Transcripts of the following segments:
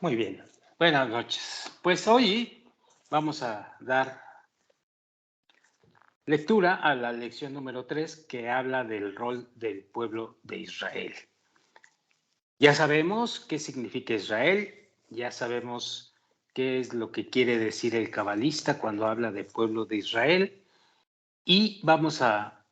Muy bien, buenas noches. Pues hoy vamos a dar lectura a la lección número 3 que habla del rol del pueblo de Israel. Ya sabemos qué significa Israel, ya sabemos qué es lo que quiere decir el cabalista cuando habla de pueblo de Israel y vamos a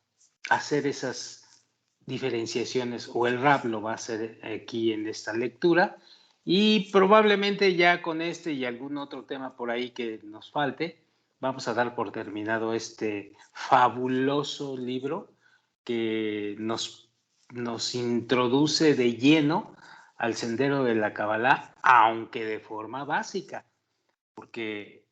hacer esas diferenciaciones, o el Rab lo va a hacer aquí en esta lectura, y probablemente ya con este y algún otro tema por ahí que nos falte, vamos a dar por terminado este fabuloso libro que nos introduce de lleno al sendero de la Kabbalah, aunque de forma básica, porque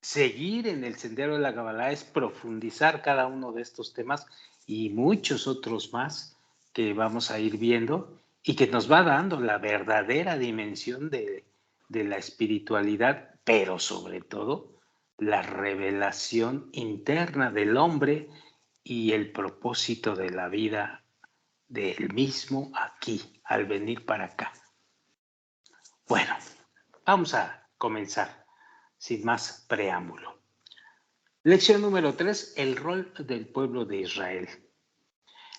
seguir en el sendero de la Kabbalah es profundizar cada uno de estos temas y muchos otros más que vamos a ir viendo y que nos va dando la verdadera dimensión de la espiritualidad, pero sobre todo la revelación interna del hombre y el propósito de la vida del mismo aquí, al venir para acá. Bueno, vamos a comenzar sin más preámbulo. Lección número 3, el rol del pueblo de Israel.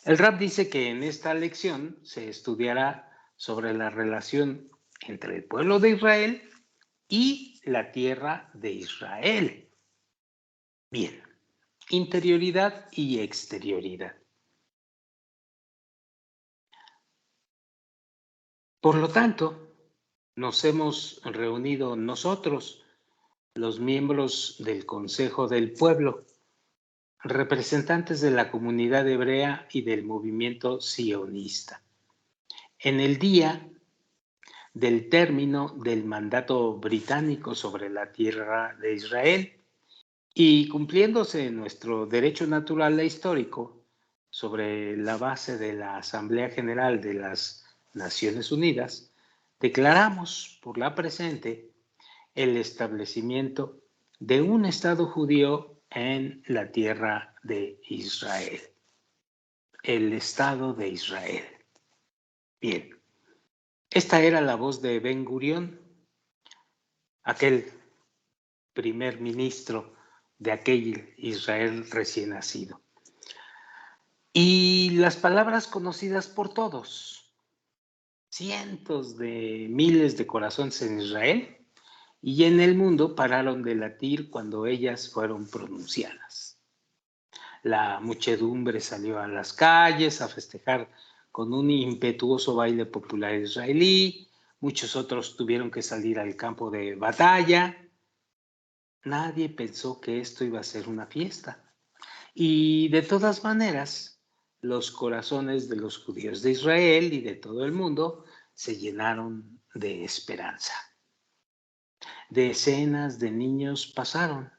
El Rab dice que en esta lección se estudiará sobre la relación entre el pueblo de Israel y la tierra de Israel. Bien, interioridad y exterioridad. Por lo tanto, nos hemos reunido nosotros, los miembros del Consejo del Pueblo, representantes de la comunidad hebrea y del movimiento sionista, en el día del término del mandato británico sobre la tierra de Israel y cumpliéndose nuestro derecho natural e histórico sobre la base de la Asamblea General de las Naciones Unidas, declaramos por la presente el establecimiento de un Estado judío en la tierra de Israel. El Estado de Israel. Bien, esta era la voz de Ben Gurión, aquel primer ministro de aquel Israel recién nacido. Y las palabras conocidas por todos, cientos de miles de corazones en Israel y en el mundo pararon de latir cuando ellas fueron pronunciadas. La muchedumbre salió a las calles a festejar con un impetuoso baile popular israelí, muchos otros tuvieron que salir al campo de batalla. Nadie pensó que esto iba a ser una fiesta. Y de todas maneras, los corazones de los judíos de Israel y de todo el mundo se llenaron de esperanza. Decenas de niños pasaron.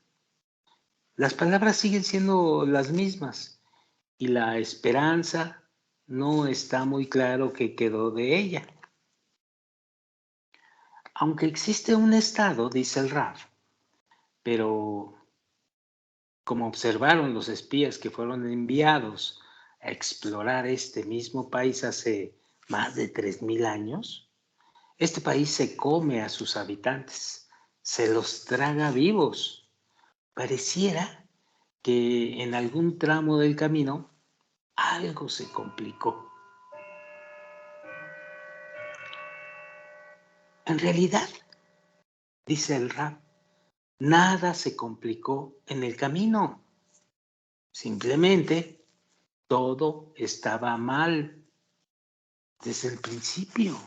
Las palabras siguen siendo las mismas y la esperanza no está muy claro qué quedó de ella. Aunque existe un estado, dice el Rab, pero como observaron los espías que fueron enviados a explorar este mismo país hace más de 3000 años, este país se come a sus habitantes, se los traga vivos. Pareciera que en algún tramo del camino algo se complicó. En realidad, dice el Rab, nada se complicó en el camino. Simplemente todo estaba mal desde el principio.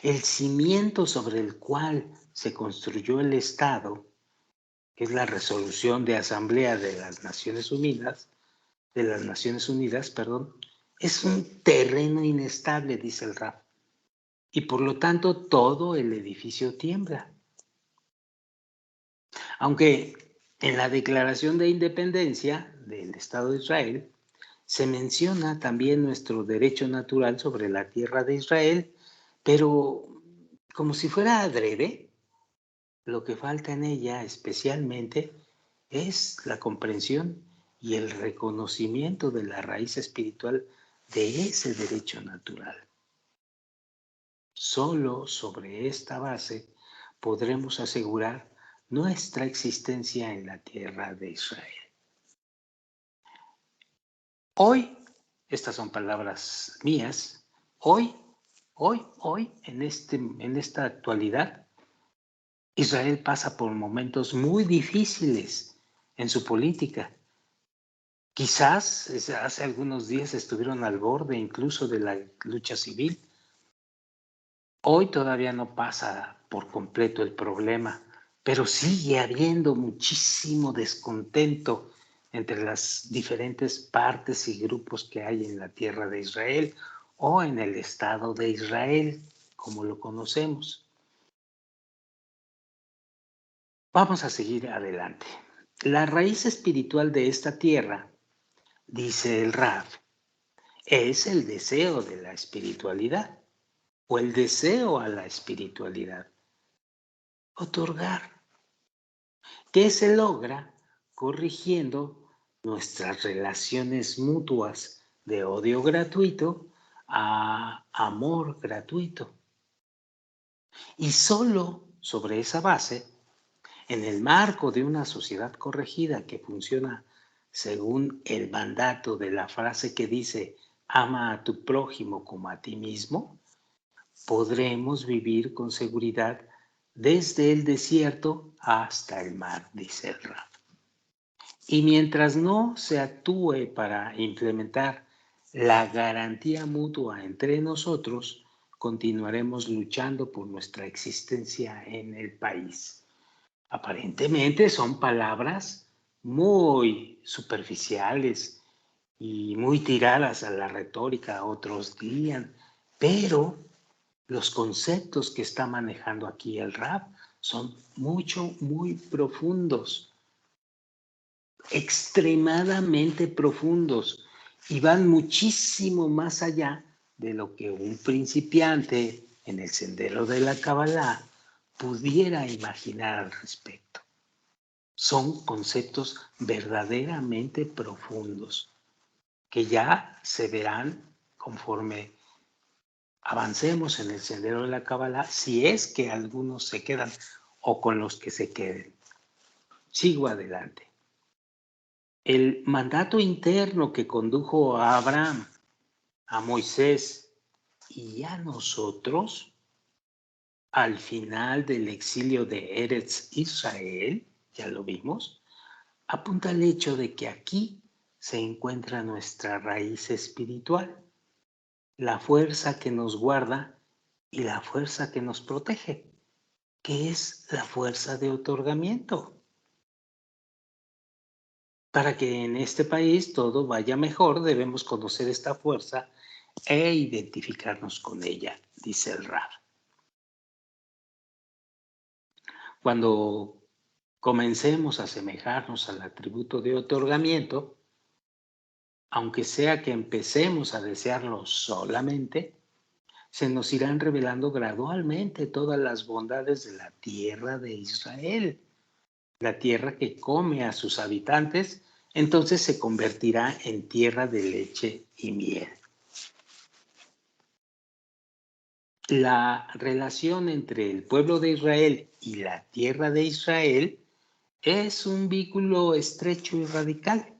El cimiento sobre el cual se construyó el Estado, que es la resolución de Asamblea de las Naciones Unidas, es un terreno inestable, dice el Rab, y por lo tanto todo el edificio tiembla. Aunque en la Declaración de Independencia del Estado de Israel se menciona también nuestro derecho natural sobre la tierra de Israel, pero como si fuera adrede, lo que falta en ella especialmente es la comprensión y el reconocimiento de la raíz espiritual de ese derecho natural. Solo sobre esta base podremos asegurar nuestra existencia en la tierra de Israel. Hoy, estas son palabras mías, hoy, en esta actualidad, Israel pasa por momentos muy difíciles en su política. Quizás hace algunos días estuvieron al borde incluso de la lucha civil. Hoy todavía no pasa por completo el problema, pero sigue habiendo muchísimo descontento entre las diferentes partes y grupos que hay en la tierra de Israel o en el Estado de Israel, como lo conocemos. Vamos a seguir adelante. La raíz espiritual de esta tierra, dice el Rav, es el deseo de la espiritualidad o el deseo a la espiritualidad. Otorgar, que se logra corrigiendo nuestras relaciones mutuas de odio gratuito a amor gratuito. Y solo sobre esa base, en el marco de una sociedad corregida que funciona según el mandato de la frase que dice ama a tu prójimo como a ti mismo, podremos vivir con seguridad desde el desierto hasta el mar, dice el Rab. Y mientras no se actúe para implementar la garantía mutua entre nosotros, continuaremos luchando por nuestra existencia en el país. Aparentemente son palabras muy superficiales y muy tiradas a la retórica, otros dirían, pero los conceptos que está manejando aquí el Rab son muy profundos, extremadamente profundos y van muchísimo más allá de lo que un principiante en el sendero de la Kabbalah pudiera imaginar al respecto. Son conceptos verdaderamente profundos que ya se verán conforme avancemos en el sendero de la Kabbalah, si es que algunos se quedan o con los que se queden. Sigo adelante. El mandato interno que condujo a Abraham, a Moisés y a nosotros al final del exilio de Eretz Israel, ya lo vimos, apunta al hecho de que aquí se encuentra nuestra raíz espiritual, la fuerza que nos guarda y la fuerza que nos protege, que es la fuerza de otorgamiento. Para que en este país todo vaya mejor, debemos conocer esta fuerza e identificarnos con ella, dice el Rab. Cuando comencemos a asemejarnos al atributo de otorgamiento, aunque sea que empecemos a desearlo solamente, se nos irán revelando gradualmente todas las bondades de la tierra de Israel, la tierra que come a sus habitantes, entonces se convertirá en tierra de leche y miel. La relación entre el pueblo de Israel y la tierra de Israel es un vínculo estrecho y radical.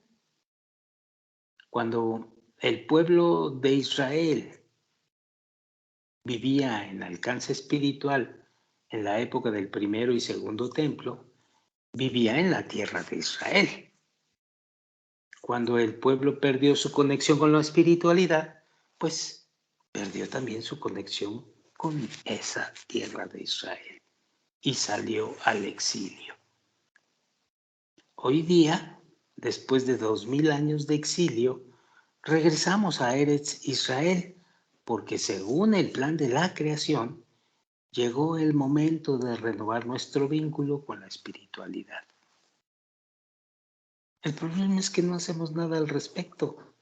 Cuando el pueblo de Israel vivía en alcance espiritual en la época del primero y segundo templo, vivía en la tierra de Israel. Cuando el pueblo perdió su conexión con la espiritualidad, pues perdió también su conexión con esa tierra de Israel y salió al exilio. Hoy día, después de 2000 años de exilio, regresamos a Eretz Israel porque según el plan de la creación, llegó el momento de renovar nuestro vínculo con la espiritualidad. El problema es que no hacemos nada al respecto,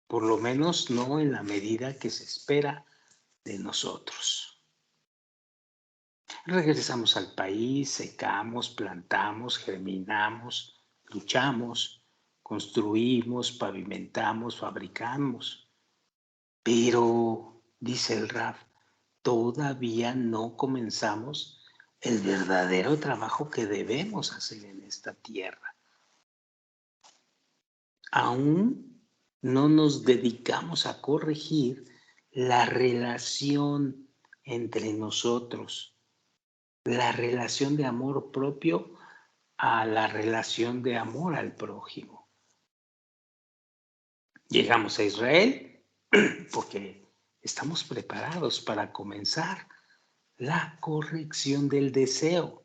por lo menos no en la medida que se espera de nosotros. Regresamos al país, secamos, plantamos, germinamos, luchamos, construimos, pavimentamos, fabricamos, pero dice el Rab, todavía no comenzamos el verdadero trabajo que debemos hacer en esta tierra. Aún no nos dedicamos a corregir la relación entre nosotros, la relación de amor propio a la relación de amor al prójimo. Llegamos a Israel porque estamos preparados para comenzar la corrección del deseo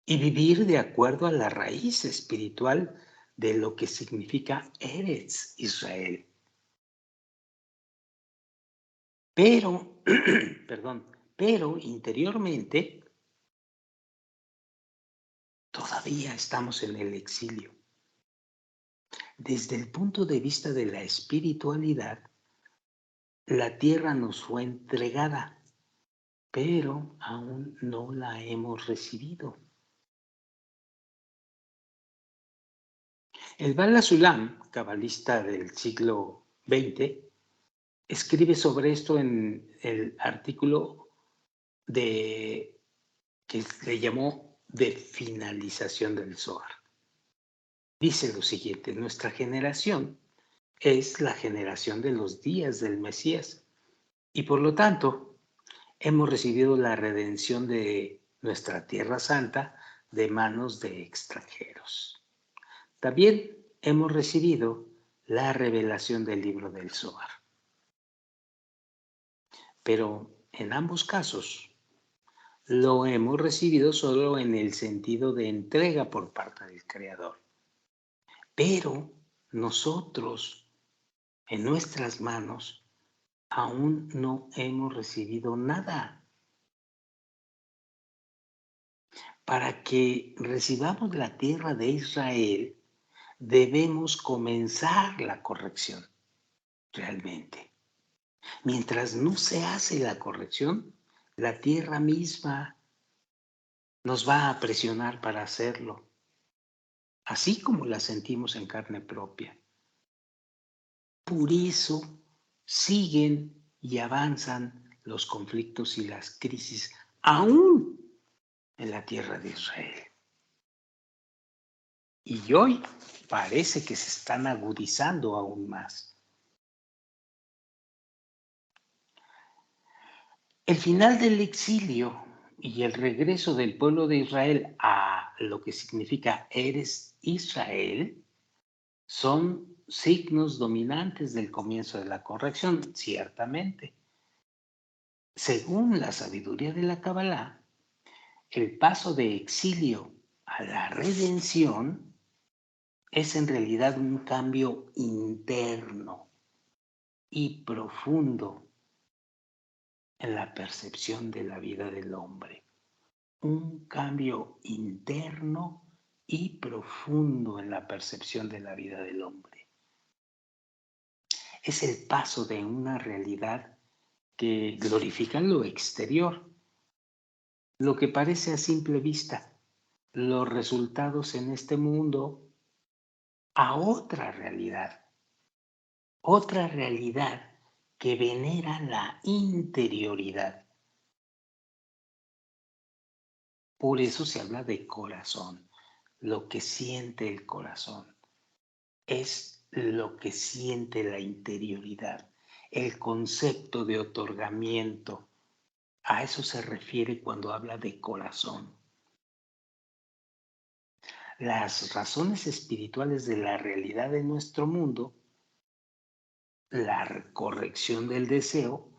y vivir de acuerdo a la raíz espiritual de lo que significa Eretz Israel. Pero, pero interiormente todavía estamos en el exilio. Desde el punto de vista de la espiritualidad, la tierra nos fue entregada, pero aún no la hemos recibido. El Bala Sulam, cabalista del siglo XX, escribe sobre esto en el artículo que le llamó de finalización del Zohar. Dice lo siguiente, nuestra generación es la generación de los días del Mesías y por lo tanto hemos recibido la redención de nuestra Tierra Santa de manos de extranjeros. También hemos recibido la revelación del libro del Zohar. Pero en ambos casos lo hemos recibido solo en el sentido de entrega por parte del Creador. Pero nosotros, en nuestras manos, aún no hemos recibido nada. Para que recibamos la tierra de Israel, debemos comenzar la corrección, realmente. Mientras no se hace la corrección, la tierra misma nos va a presionar para hacerlo, así como la sentimos en carne propia. Por eso siguen y avanzan los conflictos y las crisis, aún en la tierra de Israel. Y hoy parece que se están agudizando aún más. El final del exilio y el regreso del pueblo de Israel a lo que significa Eres Israel son signos dominantes del comienzo de la corrección, ciertamente. Según la sabiduría de la Kabbalah, el paso de exilio a la redención es en realidad un cambio interno y profundo en la percepción de la vida del hombre. Un cambio interno y profundo en la percepción de la vida del hombre. Es el paso de una realidad que glorifica lo exterior, lo que parece a simple vista, los resultados en este mundo, a otra realidad que venera la interioridad. Por eso se habla de corazón. Lo que siente el corazón es lo que siente la interioridad. El concepto de otorgamiento, a eso se refiere cuando habla de corazón. Las razones espirituales de la realidad de nuestro mundo, la corrección del deseo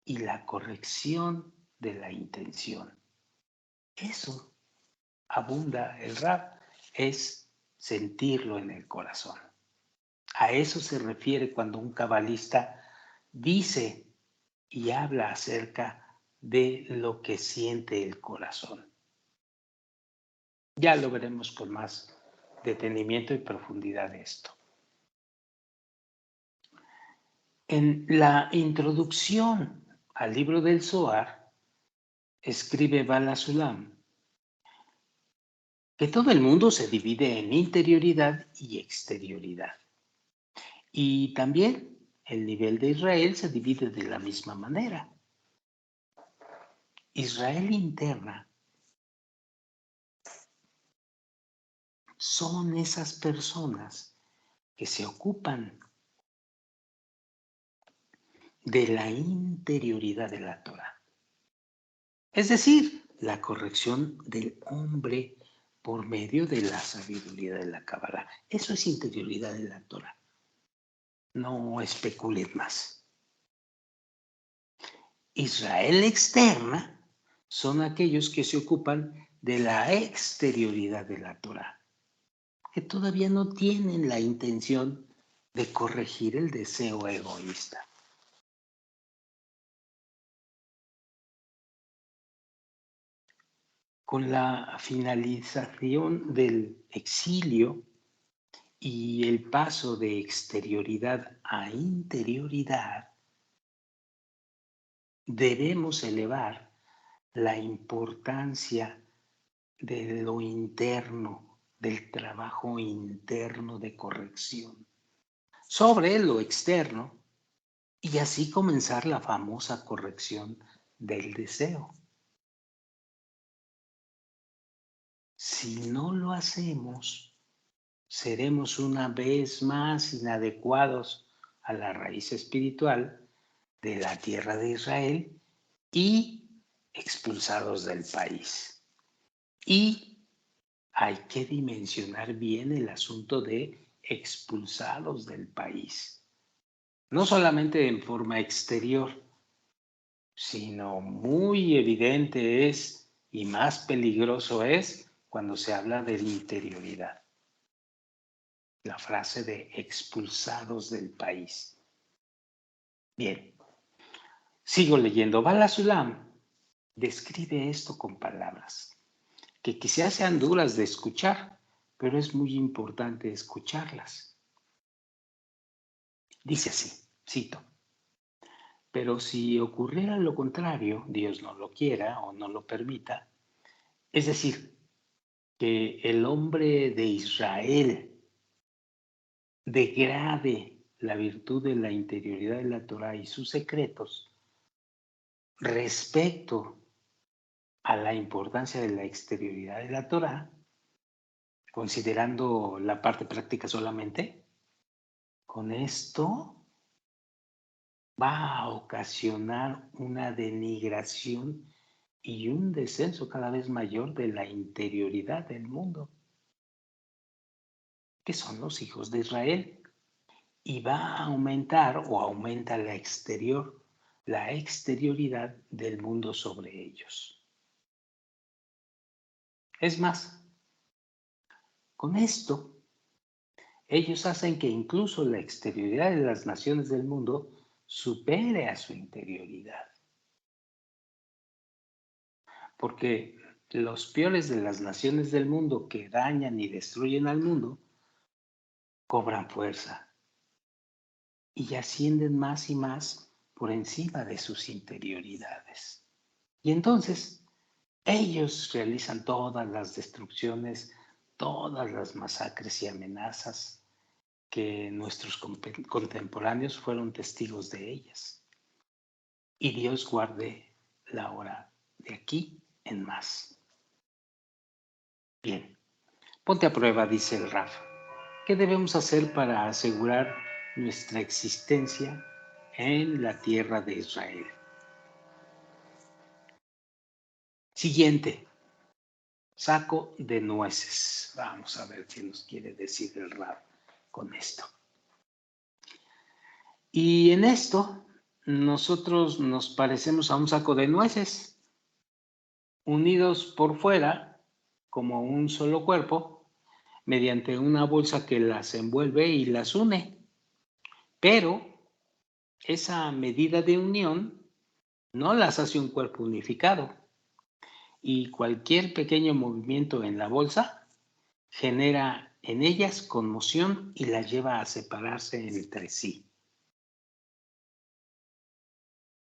y la corrección de la intención. Eso abunda el Rab, es sentirlo en el corazón. A eso se refiere cuando un cabalista dice y habla acerca de lo que siente el corazón. Ya lo veremos con más detenimiento y profundidad de esto. En la introducción al libro del Zohar, escribe Bala Sulam que todo el mundo se divide en interioridad y exterioridad. Y también el nivel de Israel se divide de la misma manera. Israel interna son esas personas que se ocupan de la interioridad de la Torah. Es decir, la corrección del hombre por medio de la sabiduría de la Kabbalah. Eso es interioridad de la Torah. No especulen más. Israel externa son aquellos que se ocupan de la exterioridad de la Torah, que todavía no tienen la intención de corregir el deseo egoísta. Con la finalización del exilio y el paso de exterioridad a interioridad, debemos elevar la importancia de lo interno, del trabajo interno de corrección, sobre lo externo, y así comenzar la famosa corrección del deseo. Si no lo hacemos, seremos una vez más inadecuados a la raíz espiritual de la tierra de Israel y expulsados del país. Y hay que dimensionar bien el asunto de expulsados del país. No solamente en forma exterior, sino muy evidente es y más peligroso es cuando se habla de la interioridad. La frase de expulsados del país. Bien, sigo leyendo. Bala Sulam describe esto con palabras que quizás sean duras de escuchar, pero es muy importante escucharlas. Dice así, cito: pero si ocurriera lo contrario, Dios no lo quiera o no lo permita, es decir, que el hombre de Israel degrade la virtud de la interioridad de la Torah y sus secretos respecto a la importancia de la exterioridad de la Torah, considerando la parte práctica solamente, con esto va a ocasionar una denigración y un descenso cada vez mayor de la interioridad del mundo, que son los hijos de Israel, y va a aumentar o aumenta la exterioridad del mundo sobre ellos. Es más, con esto, ellos hacen que incluso la exterioridad de las naciones del mundo supere a su interioridad. Porque los peores de las naciones del mundo que dañan y destruyen al mundo cobran fuerza y ascienden más y más por encima de sus interioridades. Y entonces ellos realizan todas las destrucciones, todas las masacres y amenazas que nuestros contemporáneos fueron testigos de ellas. Y Dios guarde la hora de aquí en más. Bien, ponte a prueba, dice el Raf. ¿Qué debemos hacer para asegurar nuestra existencia en la tierra de Israel? Siguiente, saco de nueces. Vamos a ver qué nos quiere decir el Raf con esto. Y en esto, nosotros nos parecemos a un saco de nueces, unidos por fuera, como un solo cuerpo, mediante una bolsa que las envuelve y las une. Pero esa medida de unión no las hace un cuerpo unificado. Y cualquier pequeño movimiento en la bolsa genera en ellas conmoción y las lleva a separarse entre sí.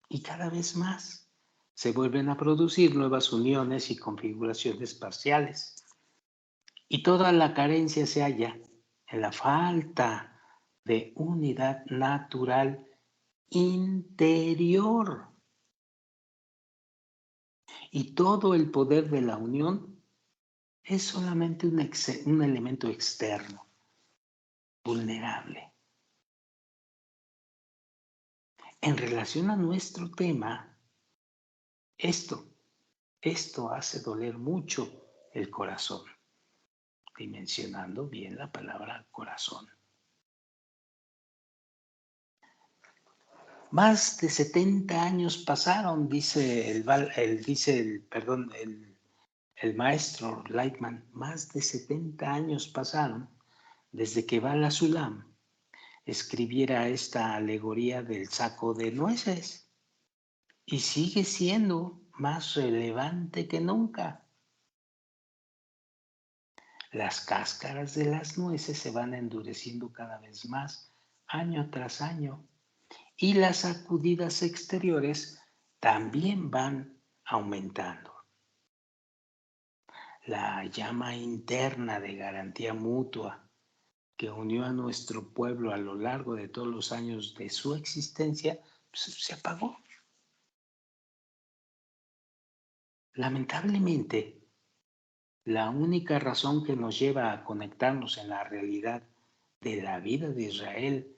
Y cada vez más se vuelven a producir nuevas uniones y configuraciones parciales. Y toda la carencia se halla en la falta de unidad natural interior. Y todo el poder de la unión es solamente un elemento externo, vulnerable. En relación a nuestro tema, esto hace doler mucho el corazón, dimensionando bien la palabra corazón. Más de 70 años pasaron, dice el maestro Lightman, más de 70 años pasaron desde que Bala Sulam escribiera esta alegoría del saco de nueces y sigue siendo más relevante que nunca. Las cáscaras de las nueces se van endureciendo cada vez más año tras año y las sacudidas exteriores también van aumentando. La llama interna de garantía mutua que unió a nuestro pueblo a lo largo de todos los años de su existencia, pues, se apagó. Lamentablemente, la única razón que nos lleva a conectarnos en la realidad de la vida de Israel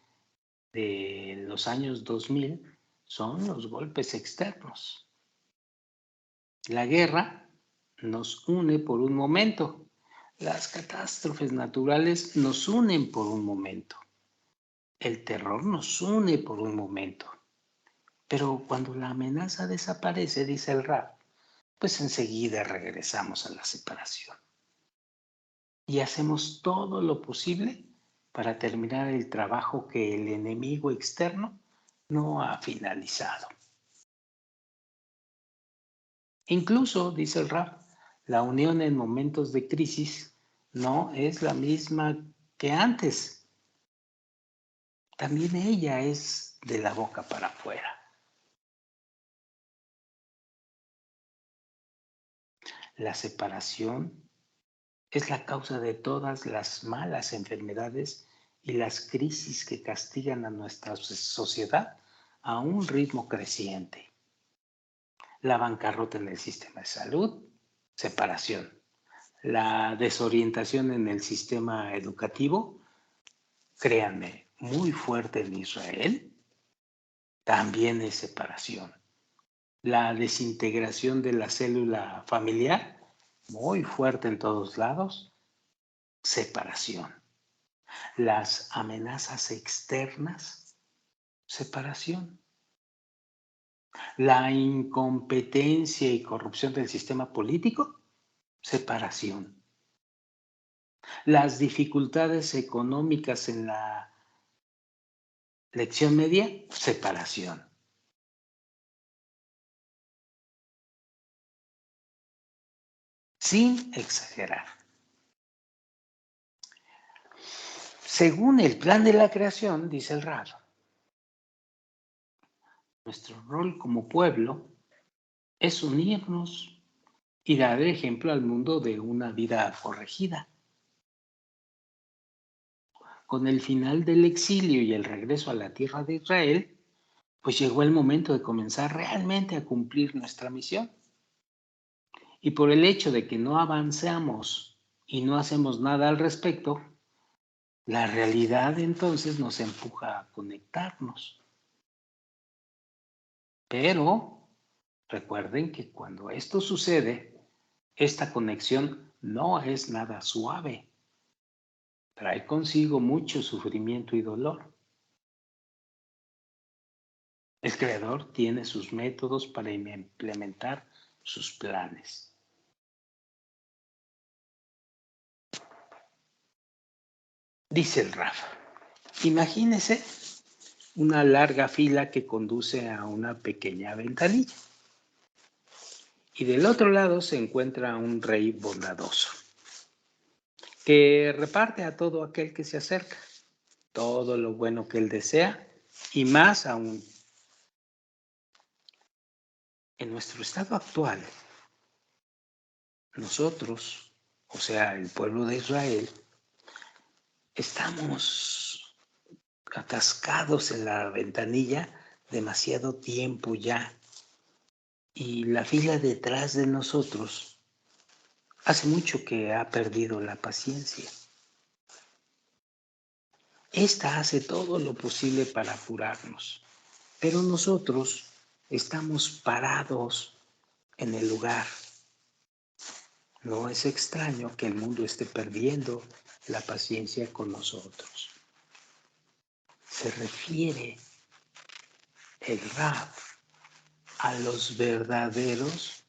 de los años 2000 son los golpes externos. La guerra nos une por un momento. Las catástrofes naturales nos unen por un momento. El terror nos une por un momento. Pero cuando la amenaza desaparece, dice el Rab, pues enseguida regresamos a la separación. Y hacemos todo lo posible para terminar el trabajo que el enemigo externo no ha finalizado. Incluso, dice el Rab, la unión en momentos de crisis no es la misma que antes. También ella es de la boca para afuera. La separación es la causa de todas las malas enfermedades y las crisis que castigan a nuestra sociedad a un ritmo creciente. La bancarrota en el sistema de salud, separación. La desorientación en el sistema educativo, créanme, muy fuerte en Israel, también es separación. La desintegración de la célula familiar, muy fuerte en todos lados, separación. Las amenazas externas, separación. La incompetencia y corrupción del sistema político, separación. Las dificultades económicas en la lección media, separación. Sin exagerar. Según el plan de la creación, dice el Rab, nuestro rol como pueblo es unirnos y dar ejemplo al mundo de una vida corregida. Con el final del exilio y el regreso a la tierra de Israel, pues llegó el momento de comenzar realmente a cumplir nuestra misión. Y por el hecho de que no avanzamos y no hacemos nada al respecto, la realidad entonces nos empuja a conectarnos. Pero recuerden que cuando esto sucede, esta conexión no es nada suave. Trae consigo mucho sufrimiento y dolor. El Creador tiene sus métodos para implementar sus planes. Dice el Raf, imagínese una larga fila que conduce a una pequeña ventanilla. Y del otro lado se encuentra un rey bondadoso, que reparte a todo aquel que se acerca todo lo bueno que él desea y más aún. En nuestro estado actual, nosotros, o sea, el pueblo de Israel, estamos atascados en la ventanilla demasiado tiempo ya. Y la fila detrás de nosotros hace mucho que ha perdido la paciencia. Esta hace todo lo posible para apurarnos, pero nosotros estamos parados en el lugar. No es extraño que el mundo esté perdiendo la paciencia con nosotros. Se refiere el Rab a los verdaderos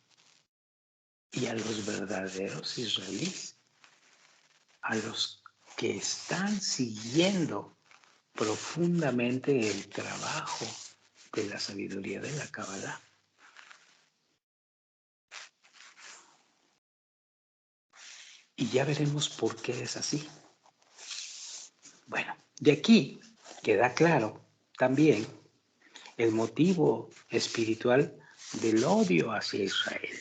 y a los verdaderos israelíes, a los que están siguiendo profundamente el trabajo de la sabiduría de la Kabbalah. Y ya veremos por qué es así. Bueno, de aquí queda claro también el motivo espiritual del odio hacia Israel.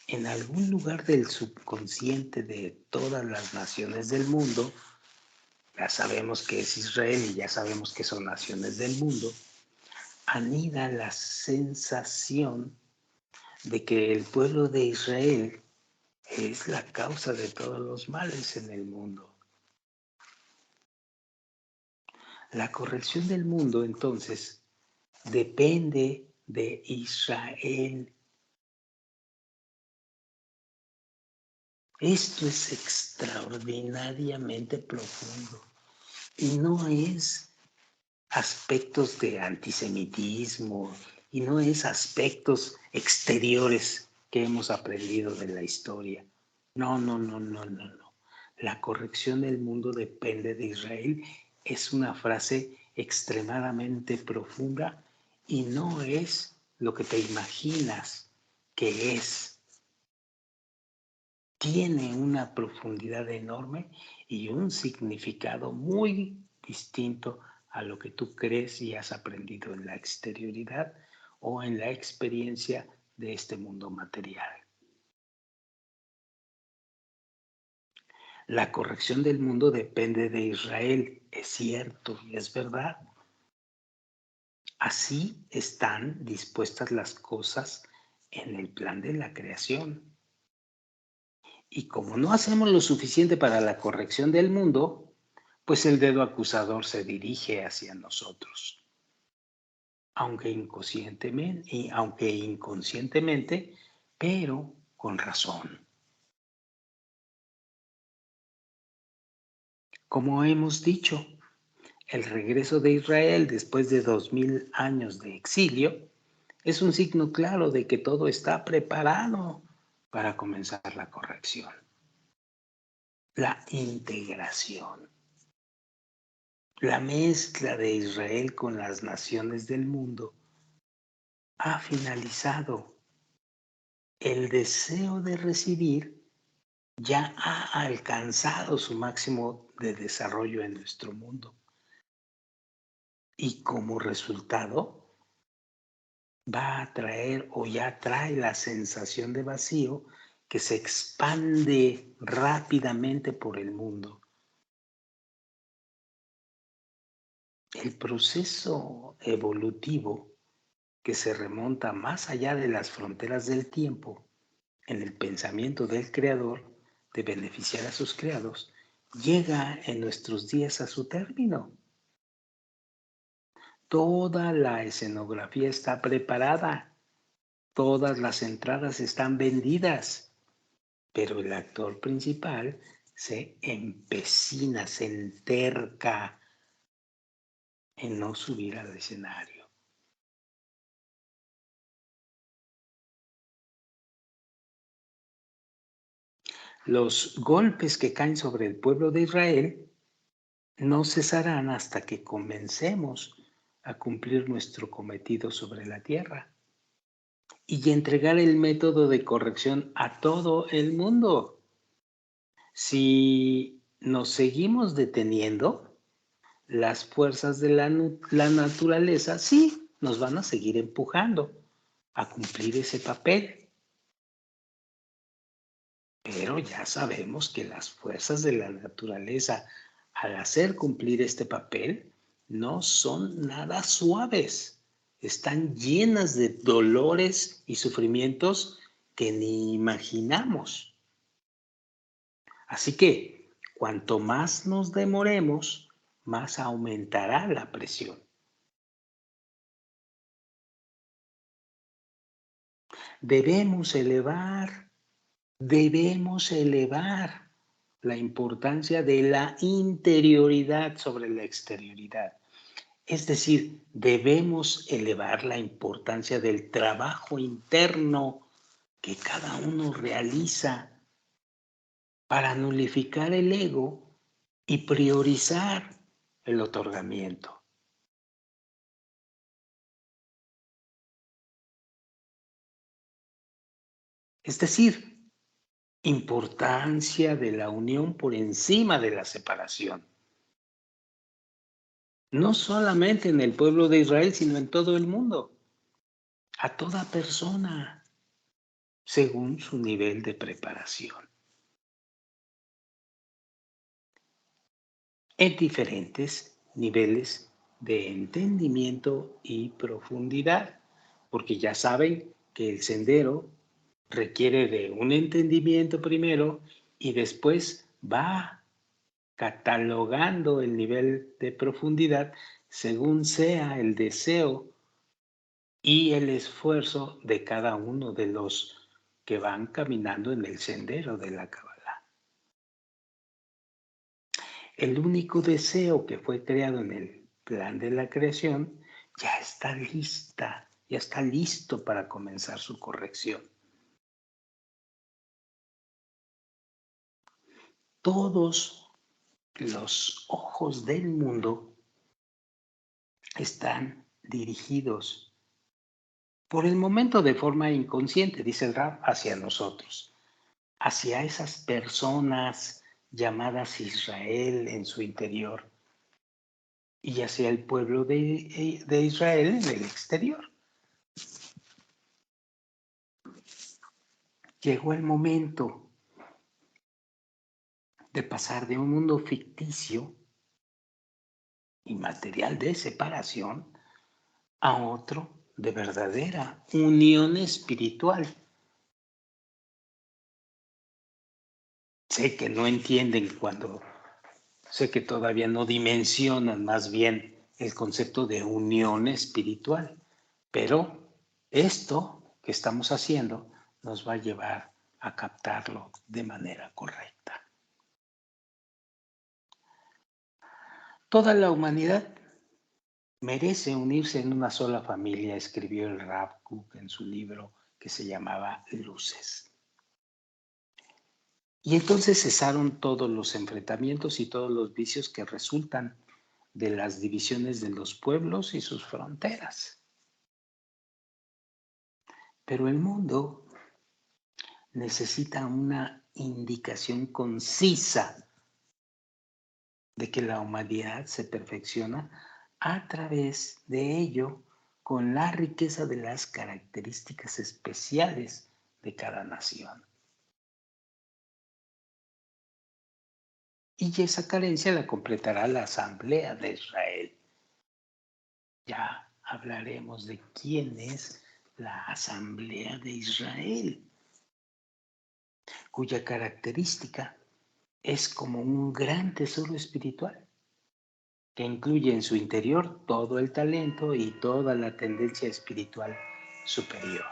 En algún lugar del subconsciente de todas las naciones del mundo, ya sabemos que es Israel y ya sabemos que son naciones del mundo, anida la sensación de que el pueblo de Israel es la causa de todos los males en el mundo. La corrección del mundo, entonces, depende de Israel. Esto es extraordinariamente profundo y no es aspectos de antisemitismo y no es aspectos exteriores que hemos aprendido de la historia. No. La corrección del mundo depende de Israel. Es una frase extremadamente profunda y no es lo que te imaginas que es. Tiene una profundidad enorme y un significado muy distinto a lo que tú crees y has aprendido en la exterioridad o en la experiencia de este mundo material. La corrección del mundo depende de Israel, es cierto y es verdad. Así están dispuestas las cosas en el plan de la creación. Y como no hacemos lo suficiente para la corrección del mundo, pues el dedo acusador se dirige hacia nosotros. Aunque inconscientemente, pero con razón. Como hemos dicho, el regreso de Israel después de 2000 años de exilio es un signo claro de que todo está preparado para comenzar la corrección, la integración. La mezcla de Israel con las naciones del mundo ha finalizado. El deseo de recibir ya ha alcanzado su máximo de desarrollo en nuestro mundo. Y como resultado, va a traer o ya trae la sensación de vacío que se expande rápidamente por el mundo. El proceso evolutivo que se remonta más allá de las fronteras del tiempo en el pensamiento del creador de beneficiar a sus creados, llega en nuestros días a su término. Toda la escenografía está preparada, todas las entradas están vendidas, pero el actor principal se empecina, se enterca en no subir al escenario. Los golpes que caen sobre el pueblo de Israel no cesarán hasta que comencemos a cumplir nuestro cometido sobre la tierra y entregar el método de corrección a todo el mundo. Si nos seguimos deteniendo, las fuerzas de la naturaleza sí nos van a seguir empujando a cumplir ese papel. Pero ya sabemos que las fuerzas de la naturaleza al hacer cumplir este papel, no son nada suaves. Están llenas de dolores y sufrimientos que ni imaginamos. Así que, cuanto más nos demoremos, más aumentará la presión. Debemos elevar la importancia de la interioridad sobre la exterioridad. Es decir, debemos elevar la importancia del trabajo interno que cada uno realiza para nulificar el ego y priorizar el otorgamiento. Es decir, importancia de la unión por encima de la separación. No solamente en el pueblo de Israel, sino en todo el mundo. A toda persona, según su nivel de preparación. En diferentes niveles de entendimiento y profundidad, porque ya saben que el sendero requiere de un entendimiento primero y después va catalogando el nivel de profundidad según sea el deseo y el esfuerzo de cada uno de los que van caminando en el sendero de la Kabbalah. El único deseo que fue creado en el plan de la creación ya está listo para comenzar su corrección. Todos los ojos del mundo están dirigidos por el momento de forma inconsciente, dice el Rab, hacia nosotros, hacia esas personas llamadas Israel en su interior y hacia el pueblo de Israel en el exterior. Llegó el momento de pasar de un mundo ficticio y material de separación a otro de verdadera unión espiritual. Sé que no entienden sé que todavía no dimensionan más bien el concepto de unión espiritual, pero esto que estamos haciendo nos va a llevar a captarlo de manera correcta. Toda la humanidad merece unirse en una sola familia, escribió el Rav Kook en su libro que se llamaba Luces. Y entonces cesaron todos los enfrentamientos y todos los vicios que resultan de las divisiones de los pueblos y sus fronteras. Pero el mundo necesita una indicación concisa de que la humanidad se perfecciona a través de ello con la riqueza de las características especiales de cada nación. Y esa carencia la completará la Asamblea de Israel. Ya hablaremos de quién es la Asamblea de Israel, cuya característica es como un gran tesoro espiritual que incluye en su interior todo el talento y toda la tendencia espiritual superior.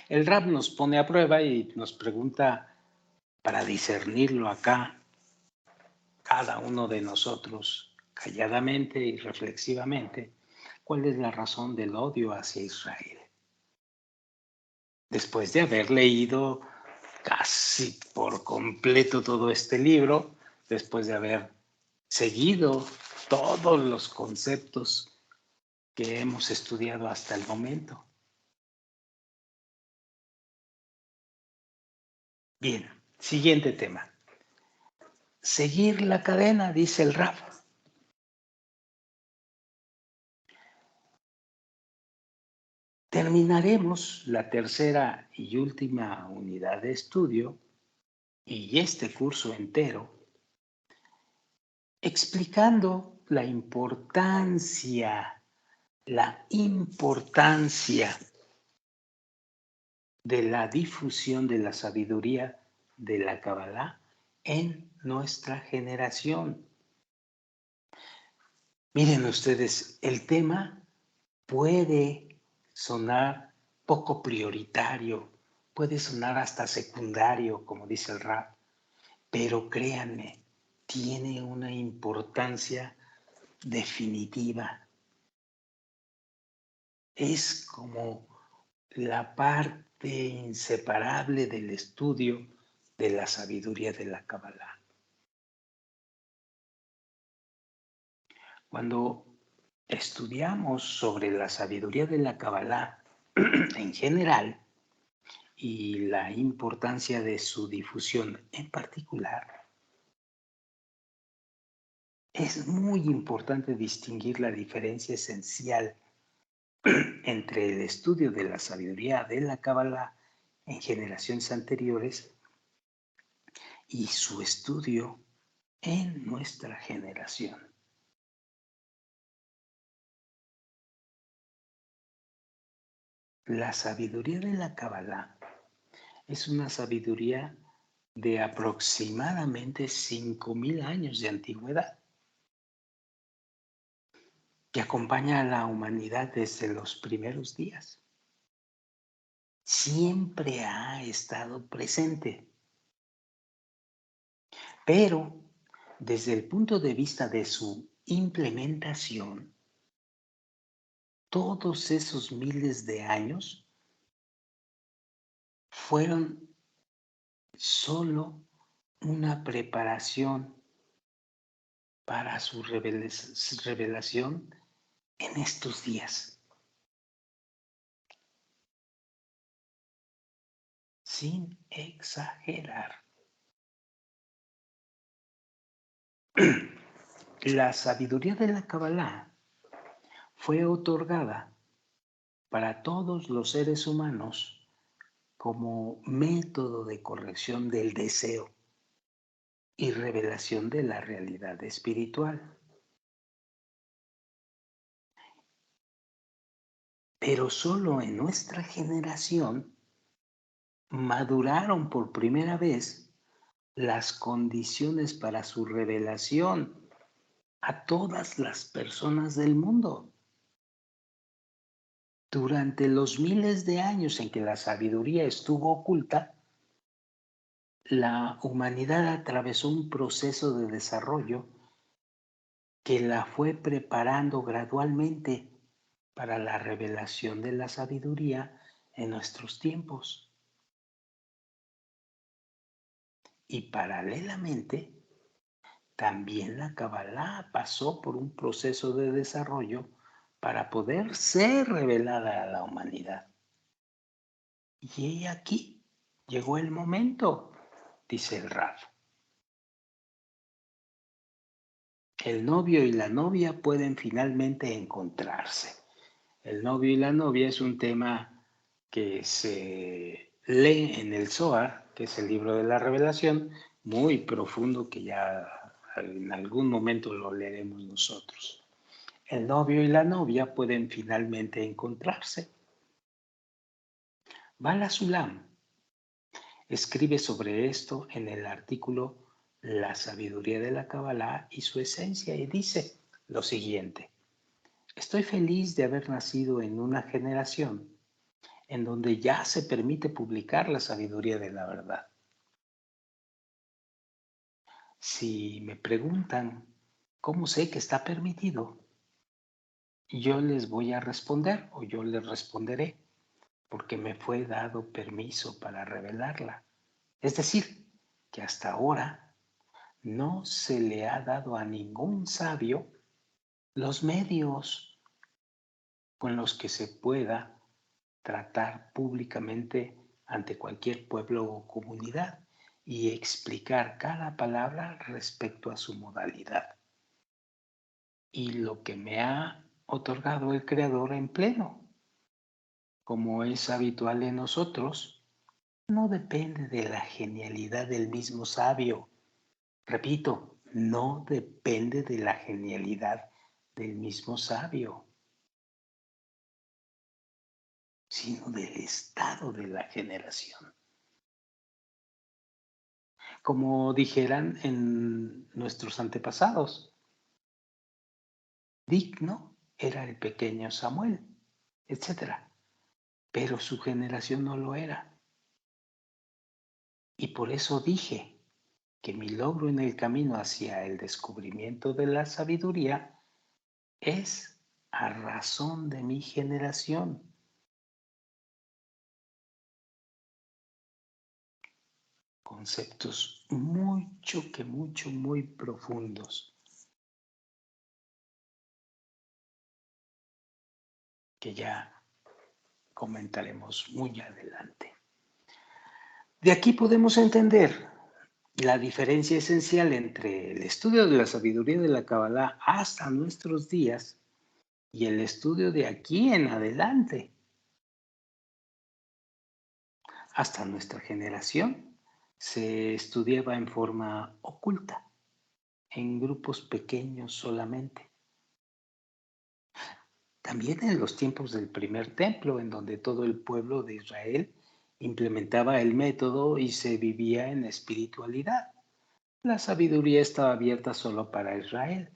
El Rab nos pone a prueba y nos pregunta para discernirlo acá, cada uno de nosotros, calladamente y reflexivamente, cuál es la razón del odio hacia Israel. Después de haber leído casi por completo todo este libro, después de haber seguido todos los conceptos que hemos estudiado hasta el momento. Bien, siguiente tema. Seguir la cadena, dice el Rab. Terminaremos la tercera y última unidad de estudio y este curso entero explicando la importancia de la difusión de la sabiduría de la Kabbalah en nuestra generación. Miren ustedes, el tema puede sonar poco prioritario, puede sonar hasta secundario, como dice el rap, pero créanme, tiene una importancia definitiva. Es como la parte inseparable del estudio de la sabiduría de la Kabbalah. Cuando estudiamos sobre la sabiduría de la Kabbalah en general y la importancia de su difusión en particular, es muy importante distinguir la diferencia esencial entre el estudio de la sabiduría de la Kabbalah en generaciones anteriores y su estudio en nuestra generación. La sabiduría de la Kabbalah es una sabiduría de aproximadamente 5.000 años de antigüedad que acompaña a la humanidad desde los primeros días. Siempre ha estado presente, pero desde el punto de vista de su implementación, todos esos miles de años fueron solo una preparación para su revelación en estos días, sin exagerar. La sabiduría de la Kabbalah fue otorgada para todos los seres humanos como método de corrección del deseo y revelación de la realidad espiritual. Pero solo en nuestra generación maduraron por primera vez las condiciones para su revelación a todas las personas del mundo. Durante los miles de años en que la sabiduría estuvo oculta, la humanidad atravesó un proceso de desarrollo que la fue preparando gradualmente para la revelación de la sabiduría en nuestros tiempos. Y paralelamente, también la Kabbalah pasó por un proceso de desarrollo para poder ser revelada a la humanidad. Y aquí llegó el momento, dice el Raf. El novio y la novia pueden finalmente encontrarse. El novio y la novia es un tema que se lee en el Zohar, que es el libro de la revelación, muy profundo que ya en algún momento lo leeremos nosotros. El novio y la novia pueden finalmente encontrarse. Bala Sulam escribe sobre esto en el artículo La sabiduría de la Kabbalah y su esencia y dice lo siguiente: estoy feliz de haber nacido en una generación en donde ya se permite publicar la sabiduría de la verdad. Si me preguntan cómo sé que está permitido, yo les voy a responder o yo les responderé porque me fue dado permiso para revelarla. Es decir, que hasta ahora no se le ha dado a ningún sabio los medios con los que se pueda tratar públicamente ante cualquier pueblo o comunidad y explicar cada palabra respecto a su modalidad y lo que me ha otorgado el Creador en pleno. como es habitual en nosotros, no depende de la genialidad del mismo sabio. Repito, no depende de la genialidad del mismo sabio, sino del estado de la generación. Como dijeran en nuestros antepasados, digno era el pequeño Samuel, etc. Pero su generación no lo era. Y por eso dije que mi logro en el camino hacia el descubrimiento de la sabiduría es a razón de mi generación. Conceptos muy profundos que ya comentaremos muy adelante. De aquí podemos entender la diferencia esencial entre el estudio de la sabiduría de la Kabbalah hasta nuestros días y el estudio de aquí en adelante. Hasta nuestra generación se estudiaba en forma oculta, en grupos pequeños solamente. También en los tiempos del primer templo, en donde todo el pueblo de Israel implementaba el método y se vivía en espiritualidad. La sabiduría estaba abierta solo para Israel.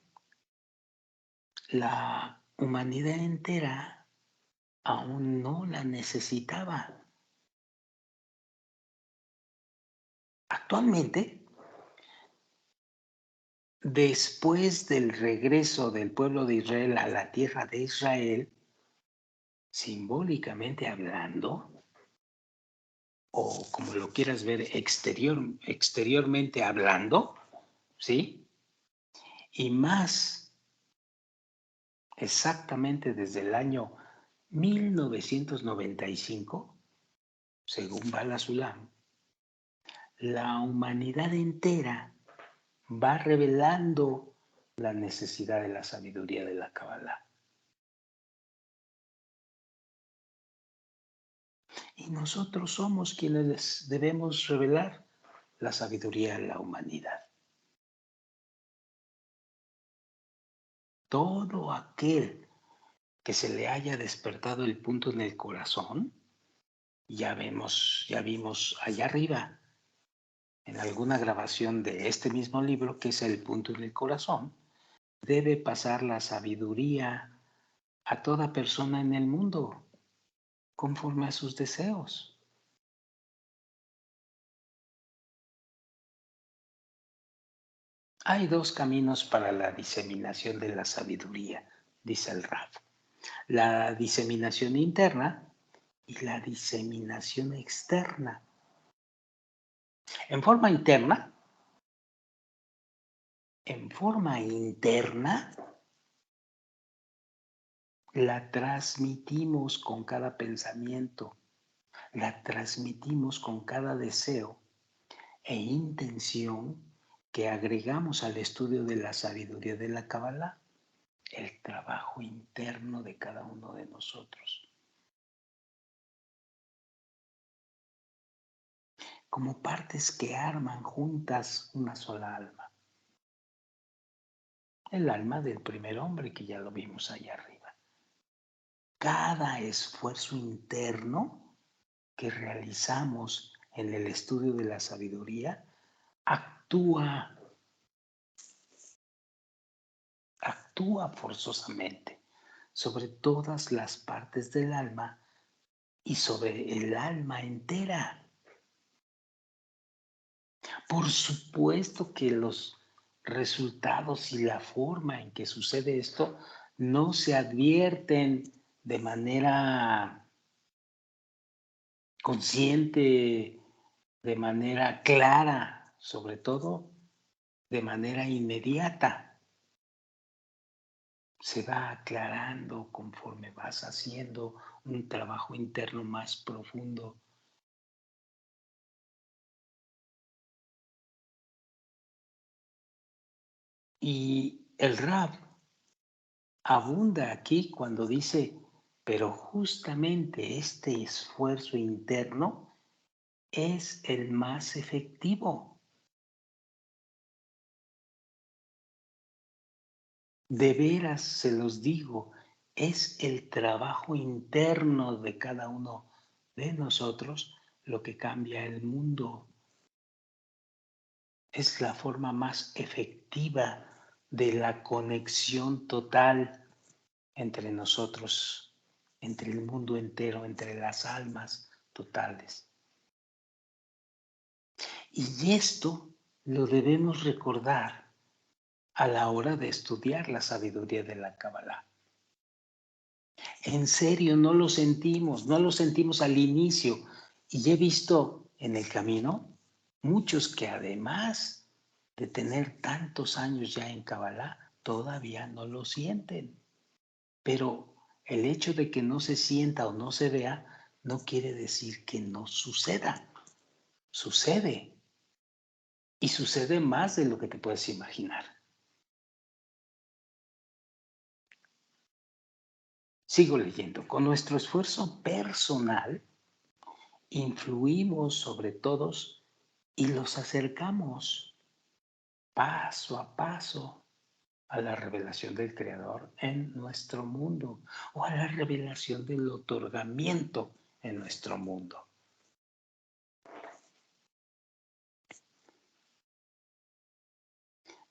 La humanidad entera aún no la necesitaba. Actualmente, después del regreso del pueblo de Israel a la tierra de Israel, simbólicamente hablando, o como lo quieras ver exteriormente hablando, ¿sí? Y más exactamente desde el año 1995, según Bala Sulam, la humanidad entera va revelando la necesidad de la sabiduría de la Kabbalah. Y nosotros somos quienes debemos revelar la sabiduría a la humanidad. Todo aquel que se le haya despertado el punto en el corazón, ya vimos allá arriba en alguna grabación de este mismo libro, que es el punto en el corazón, debe pasar la sabiduría a toda persona en el mundo, conforme a sus deseos. Hay dos caminos para la diseminación de la sabiduría, dice el Raf. La diseminación interna y la diseminación externa. En forma interna, la transmitimos con cada pensamiento, la transmitimos con cada deseo e intención que agregamos al estudio de la sabiduría de la Kabbalah, el trabajo interno de cada uno de nosotros. Como partes que arman juntas una sola alma. El alma del primer hombre, que ya lo vimos allá arriba. Cada esfuerzo interno que realizamos en el estudio de la sabiduría actúa forzosamente sobre todas las partes del alma y sobre el alma entera. Por supuesto que los resultados y la forma en que sucede esto no se advierten de manera consciente, de manera clara, sobre todo de manera inmediata. Se va aclarando conforme vas haciendo un trabajo interno más profundo. Y el Rab abunda aquí cuando dice, Pero justamente este esfuerzo interno es el más efectivo. De veras se los digo, es el trabajo interno de cada uno de nosotros lo que cambia el mundo. Es la forma más efectiva de la conexión total entre nosotros, entre el mundo entero, entre las almas totales. Y esto lo debemos recordar a la hora de estudiar la sabiduría de la Kabbalah. En serio, no lo sentimos al inicio. Y he visto en el camino muchos que además de tener tantos años ya en Kabbalah, todavía no lo sienten. Pero el hecho de que no se sienta o no se vea no quiere decir que no suceda. Sucede. Y sucede más de lo que te puedes imaginar. Sigo leyendo. Con nuestro esfuerzo personal, influimos sobre todos y los acercamos paso a paso a la revelación del Creador en nuestro mundo o a la revelación del otorgamiento en nuestro mundo.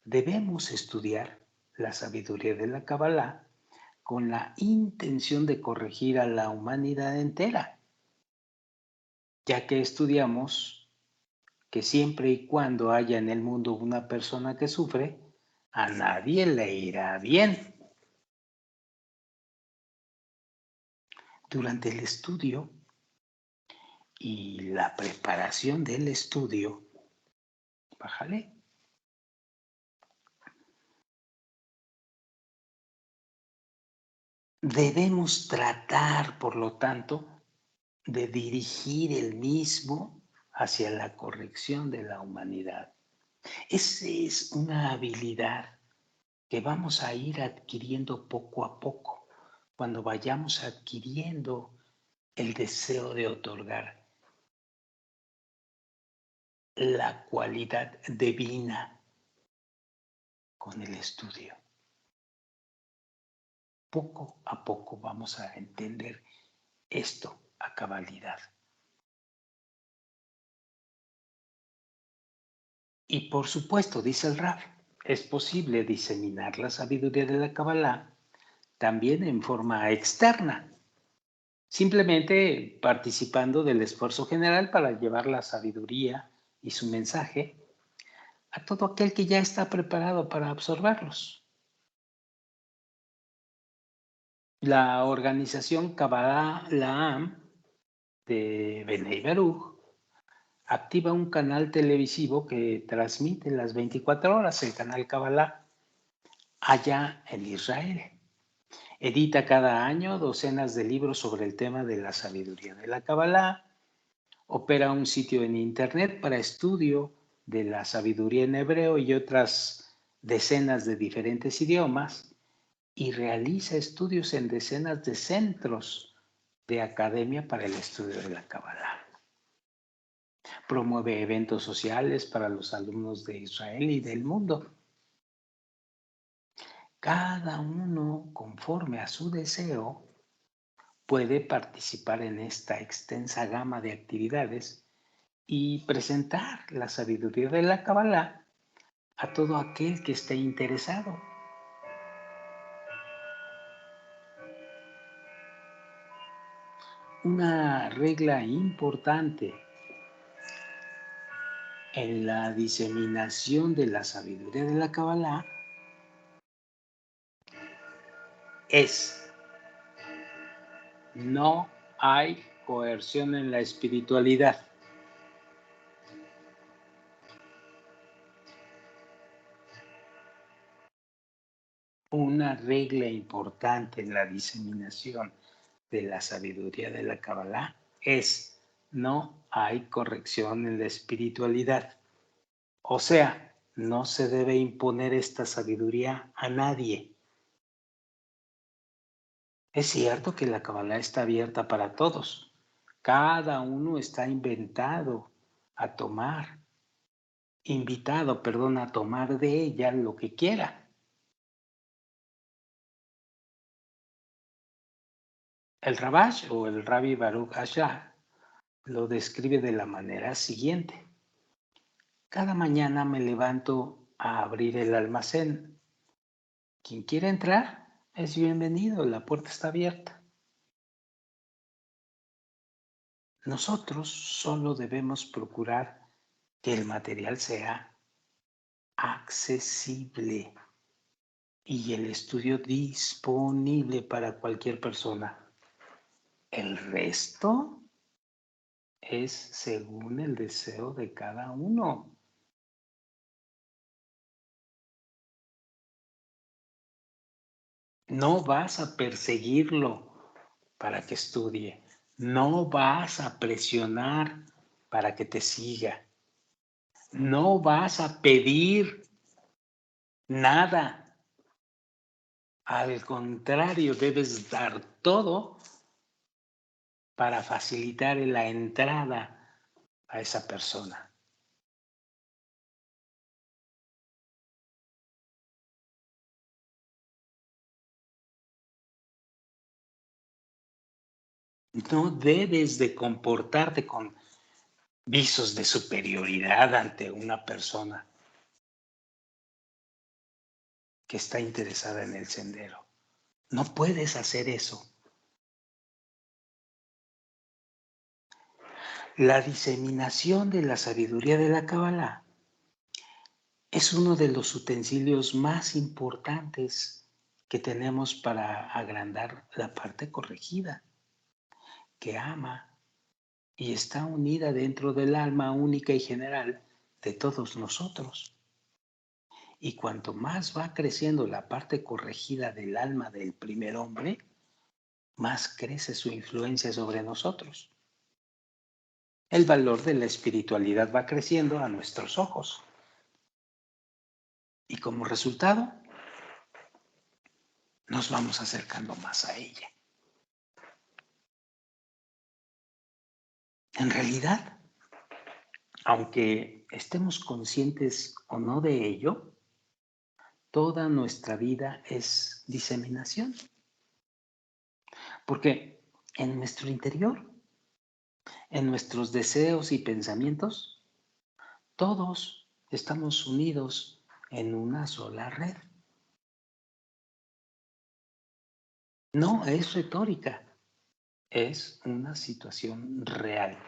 Debemos estudiar la sabiduría de la Kabbalah con la intención de corregir a la humanidad entera, ya que estudiamos que siempre y cuando haya en el mundo una persona que sufre, a nadie le irá bien. Durante el estudio y la preparación del estudio, bájale, debemos tratar, por lo tanto, de dirigir el mismo hacia la corrección de la humanidad. Esa es una habilidad que vamos a ir adquiriendo poco a poco, cuando vayamos adquiriendo el deseo de otorgar la cualidad divina con el estudio. Poco a poco vamos a entender esto a cabalidad. Y por supuesto, dice el Raf, es posible diseminar la sabiduría de la Kabbalah también en forma externa, simplemente participando del esfuerzo general para llevar la sabiduría y su mensaje a todo aquel que ya está preparado para absorberlos. La organización Kabbalah La'am de Bnei Baruch activa un canal televisivo que transmite las 24 horas, el canal Kabbalah, allá en Israel. Edita cada año docenas de libros sobre el tema de la sabiduría de la Kabbalah. Opera un sitio en internet para estudio de la sabiduría en hebreo y otras decenas de diferentes idiomas y realiza estudios en decenas de centros de academia para el estudio de la Kabbalah. Promueve eventos sociales para los alumnos de Israel y del mundo. Cada uno, conforme a su deseo, puede participar en esta extensa gama de actividades y presentar la sabiduría de la Kabbalah a todo aquel que esté interesado. Una regla importante en la diseminación de la sabiduría de la Kabbalah es: no hay coerción en la espiritualidad. Una regla importante en la diseminación de la sabiduría de la Kabbalah es: no hay corrección en la espiritualidad. O sea, no se debe imponer esta sabiduría a nadie. Es cierto que la Kabbalah está abierta para todos. Cada uno está invitado, perdón, a tomar de ella lo que quiera. El Rabash o el Rabbi Baruch Ashah lo describe de la manera siguiente. Cada mañana me levanto a abrir el almacén. Quien quiera entrar es bienvenido, la puerta está abierta. Nosotros solo debemos procurar que el material sea accesible y el estudio disponible para cualquier persona. El resto es según el deseo de cada uno. No vas a perseguirlo para que estudie. No vas a presionar para que te siga. No vas a pedir nada. Al contrario, debes dar todo para facilitar la entrada a esa persona. No debes de comportarte con visos de superioridad ante una persona que está interesada en el sendero. No puedes hacer eso. La diseminación de la sabiduría de la Kabbalah es uno de los utensilios más importantes que tenemos para agrandar la parte corregida, que ama y está unida dentro del alma única y general de todos nosotros. Y cuanto más va creciendo la parte corregida del alma del primer hombre, más crece su influencia sobre nosotros. El valor de la espiritualidad va creciendo a nuestros ojos. Y como resultado, nos vamos acercando más a ella. En realidad, aunque estemos conscientes o no de ello, toda nuestra vida es diseminación. Porque en nuestro interior, en nuestros deseos y pensamientos, todos estamos unidos en una sola red. No es retórica, es una situación real,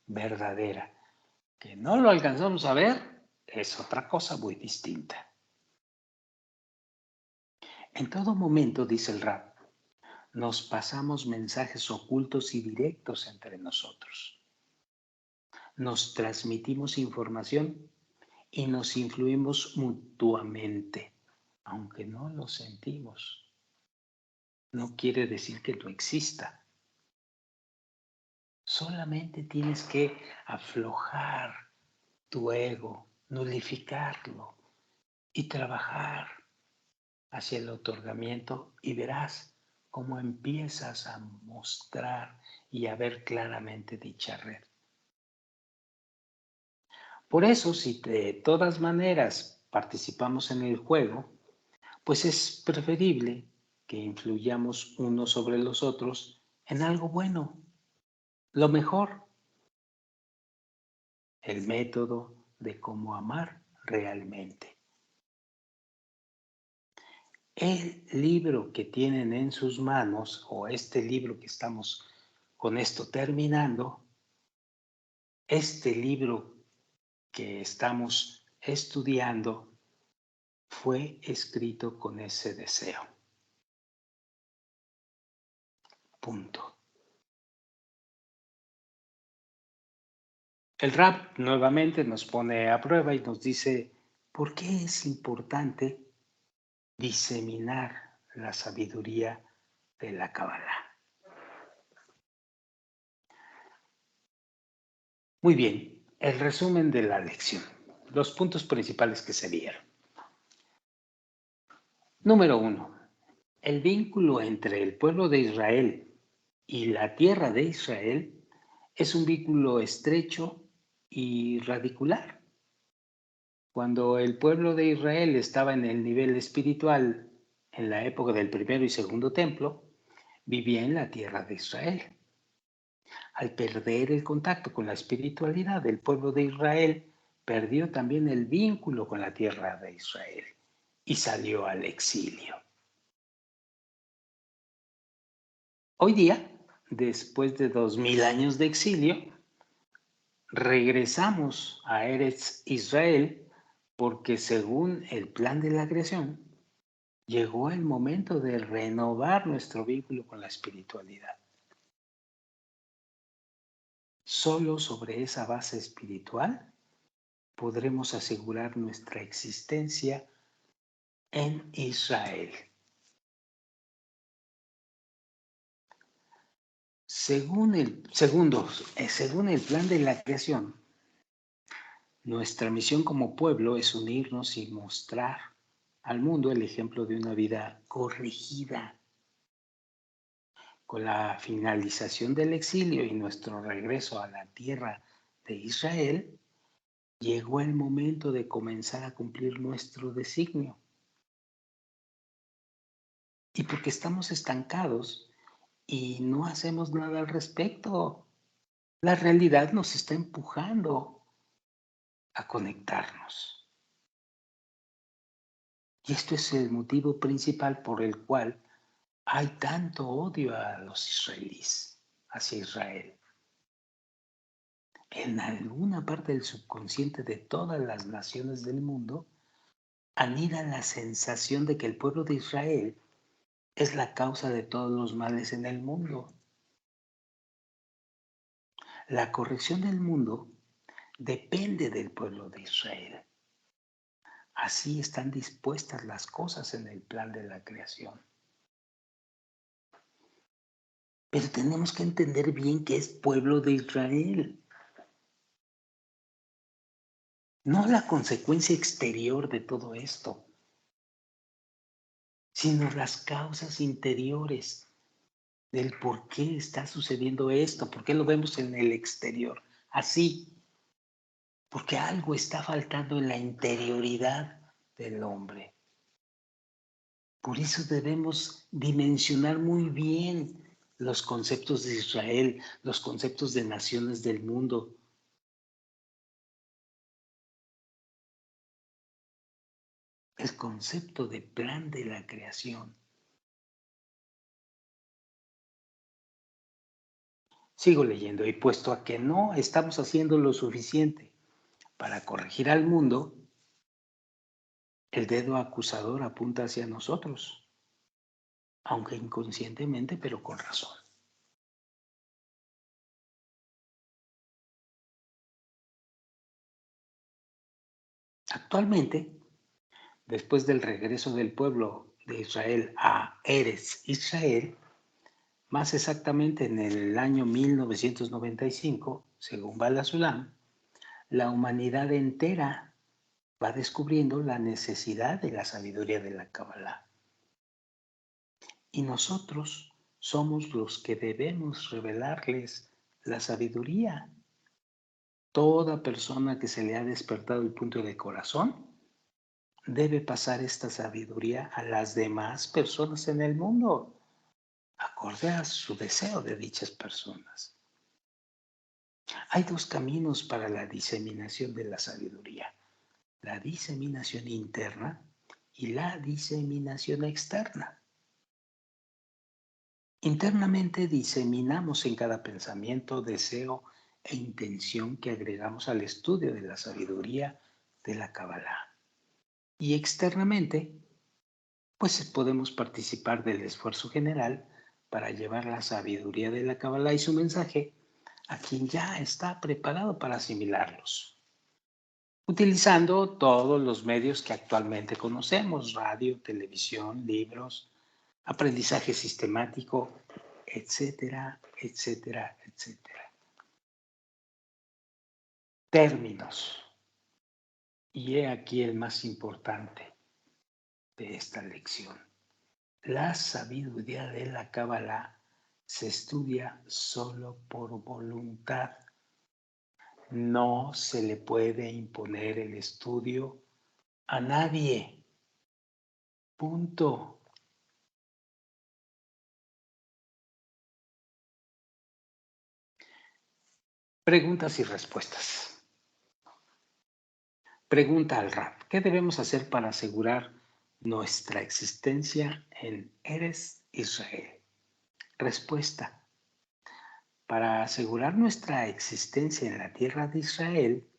verdadera. Que no lo alcanzamos a ver es otra cosa muy distinta. En todo momento, dice el Rab, nos pasamos mensajes ocultos y directos entre nosotros. Nos transmitimos información y nos influimos mutuamente, aunque no lo sentimos. No quiere decir que no exista. Solamente tienes que aflojar tu ego, nulificarlo y trabajar hacia el otorgamiento y verás cómo empiezas a mostrar y a ver claramente dicha red. Por eso, si de todas maneras participamos en el juego, pues es preferible que influyamos unos sobre los otros en algo bueno, lo mejor, el método de cómo amar realmente. El libro que tienen en sus manos, o este libro que estamos con esto terminando, este libro que estamos estudiando, fue escrito con ese deseo. Punto. El Rab nuevamente nos pone a prueba y nos dice, ¿por qué es importante diseminar la sabiduría de la Kabbalah? Muy bien, el resumen de la lección. Los puntos principales que se vieron. Número 1. El vínculo entre el pueblo de Israel y la tierra de Israel es un vínculo estrecho y radicular. Cuando el pueblo de Israel estaba en el nivel espiritual en la época del primero y segundo templo, vivía en la tierra de Israel. Al perder el contacto con la espiritualidad, el pueblo de Israel perdió también el vínculo con la tierra de Israel y salió al exilio. Hoy día, después de 2000 años de exilio, regresamos a Eretz Israel porque según el plan de la creación, llegó el momento de renovar nuestro vínculo con la espiritualidad. Solo sobre esa base espiritual podremos asegurar nuestra existencia en Israel. Según el plan de la creación, nuestra misión como pueblo es unirnos y mostrar al mundo el ejemplo de una vida corregida. Con la finalización del exilio y nuestro regreso a la tierra de Israel, llegó el momento de comenzar a cumplir nuestro designio. Y porque estamos estancados y no hacemos nada al respecto, la realidad nos está empujando a conectarnos. Y esto es el motivo principal por el cual hay tanto odio a los israelíes, hacia Israel. En alguna parte del subconsciente de todas las naciones del mundo anida la sensación de que el pueblo de Israel es la causa de todos los males en el mundo. La corrección del mundo depende del pueblo de Israel. Así están dispuestas las cosas en el plan de la creación. Pero tenemos que entender bien que es pueblo de Israel, no la consecuencia exterior de todo esto, sino las causas interiores del por qué está sucediendo esto, por qué lo vemos en el exterior. Así, porque algo está faltando en la interioridad del hombre. Por eso debemos dimensionar muy bien los conceptos de Israel, los conceptos de naciones del mundo. El concepto de plan de la creación. Sigo leyendo y puesto a que no estamos haciendo lo suficiente para corregir al mundo, el dedo acusador apunta hacia nosotros, aunque inconscientemente, pero con razón. Actualmente, después del regreso del pueblo de Israel a Eretz Israel, más exactamente en el año 1995, según Bala Sulam, la humanidad entera va descubriendo la necesidad de la sabiduría de la Kabbalah. Y nosotros somos los que debemos revelarles la sabiduría. Toda persona que se le ha despertado el punto de corazón debe pasar esta sabiduría a las demás personas en el mundo, acorde a su deseo de dichas personas. Hay dos caminos para la diseminación de la sabiduría: la diseminación interna y la diseminación externa. Internamente diseminamos en cada pensamiento, deseo e intención que agregamos al estudio de la sabiduría de la Kabbalah. Y externamente, pues podemos participar del esfuerzo general para llevar la sabiduría de la Kabbalah y su mensaje a quien ya está preparado para asimilarlos, utilizando todos los medios que actualmente conocemos: radio, televisión, libros, aprendizaje sistemático, etcétera, etcétera, etcétera. Términos. Y he aquí el más importante de esta lección. La sabiduría de la Cábala se estudia solo por voluntad. No se le puede imponer el estudio a nadie. Punto. Preguntas y respuestas. Pregunta al Rab: ¿qué debemos hacer para asegurar nuestra existencia en Eretz Israel? Respuesta: para asegurar nuestra existencia en la tierra de Israel,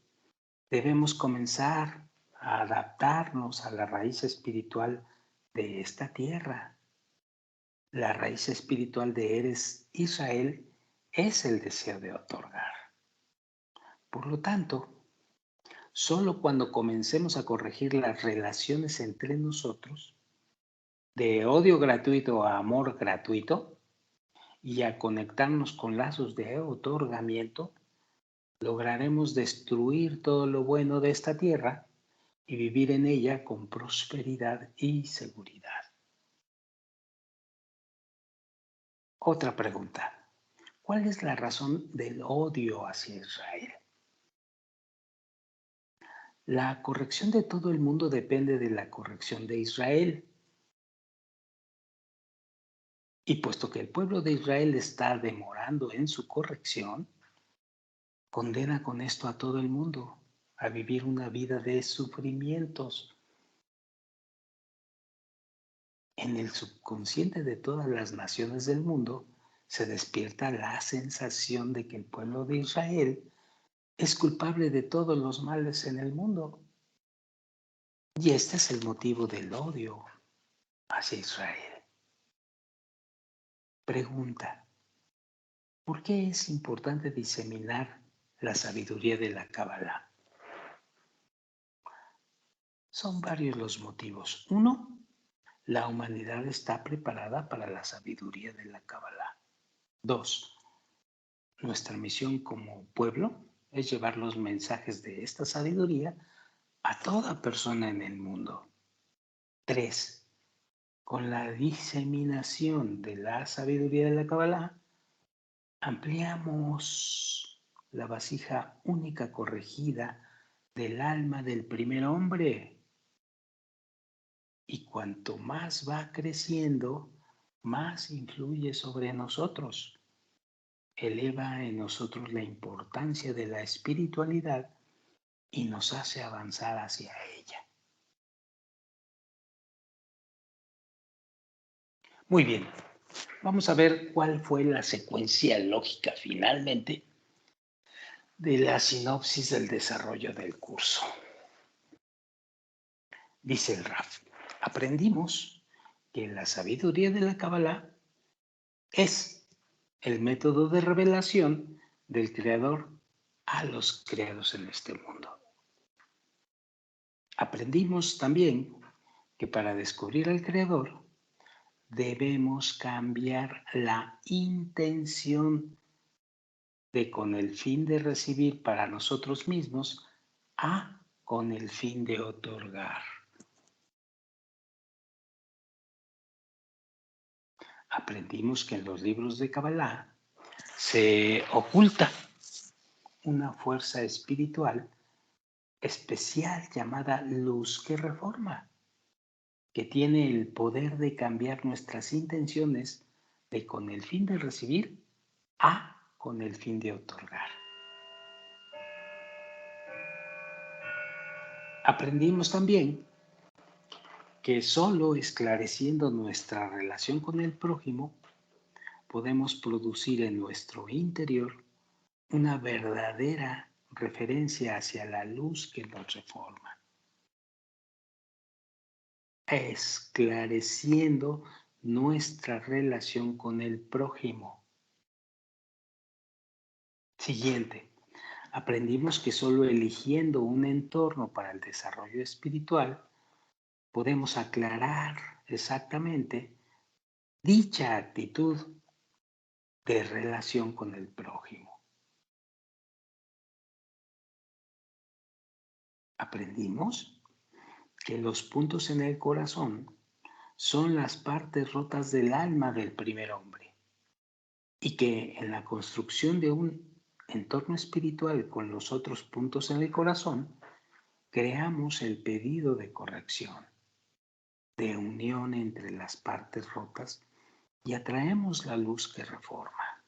debemos comenzar a adaptarnos a la raíz espiritual de esta tierra. La raíz espiritual de Eretz Israel es el deseo de otorgar. Por lo tanto, solo cuando comencemos a corregir las relaciones entre nosotros, de odio gratuito a amor gratuito, y a conectarnos con lazos de otorgamiento, lograremos destruir todo lo bueno de esta tierra y vivir en ella con prosperidad y seguridad. Otra pregunta: ¿cuál es la razón del odio hacia Israel? La corrección de todo el mundo depende de la corrección de Israel. Y puesto que el pueblo de Israel está demorando en su corrección, condena con esto a todo el mundo a vivir una vida de sufrimientos. En el subconsciente de todas las naciones del mundo se despierta la sensación de que el pueblo de Israel es culpable de todos los males en el mundo. Y este es el motivo del odio hacia Israel. Pregunta: ¿por qué es importante diseminar la sabiduría de la Cábala? Son varios los motivos. Uno, la humanidad está preparada para la sabiduría de la Cábala. Dos, nuestra misión como pueblo es llevar los mensajes de esta sabiduría a toda persona en el mundo. Tres, con la diseminación de la sabiduría de la Cábala, ampliamos la vasija única corregida del alma del primer hombre. Y cuanto más va creciendo, más influye sobre nosotros. Eleva en nosotros la importancia de la espiritualidad y nos hace avanzar hacia ella. Muy bien, vamos a ver cuál fue la secuencia lógica finalmente de la sinopsis del desarrollo del curso. Dice el Raf: aprendimos que la sabiduría de la Cábala es el método de revelación del Creador a los creados en este mundo. Aprendimos también que para descubrir al Creador debemos cambiar la intención de con el fin de recibir para nosotros mismos a con el fin de otorgar. Aprendimos que en los libros de Kabbalah se oculta una fuerza espiritual especial llamada luz que reforma, que tiene el poder de cambiar nuestras intenciones de con el fin de recibir a con el fin de otorgar. Aprendimos también que solo esclareciendo nuestra relación con el prójimo podemos producir en nuestro interior una verdadera referencia hacia la luz que nos reforma. Esclareciendo nuestra relación con el prójimo. Siguiente, aprendimos que solo eligiendo un entorno para el desarrollo espiritual podemos aclarar exactamente dicha actitud de relación con el prójimo. Aprendimos que los puntos en el corazón son las partes rotas del alma del primer hombre y que en la construcción de un entorno espiritual con los otros puntos en el corazón, creamos el pedido de corrección, de unión entre las partes rotas y atraemos la luz que reforma.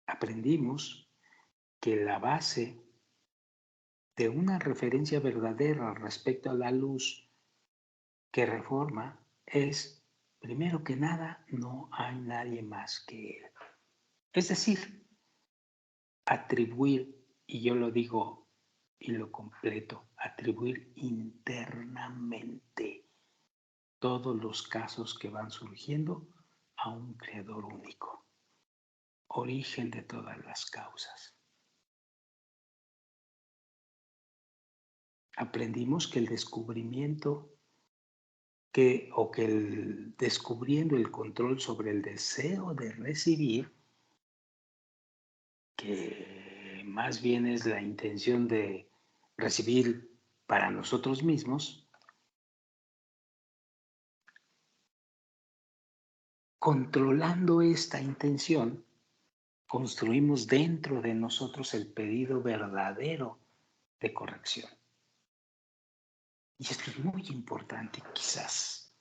Aprendimos que la base de una referencia verdadera respecto a la luz que reforma es, primero que nada, no hay nadie más que Él. Es decir, atribuir, y yo lo digo y lo completo, atribuir internamente todos los casos que van surgiendo a un creador único, origen de todas las causas. Aprendimos que el descubrimiento descubriendo el control sobre el deseo de recibir, que más bien es la intención de recibir para nosotros mismos, controlando esta intención, construimos dentro de nosotros el pedido verdadero de corrección. Y esto es muy importante quizás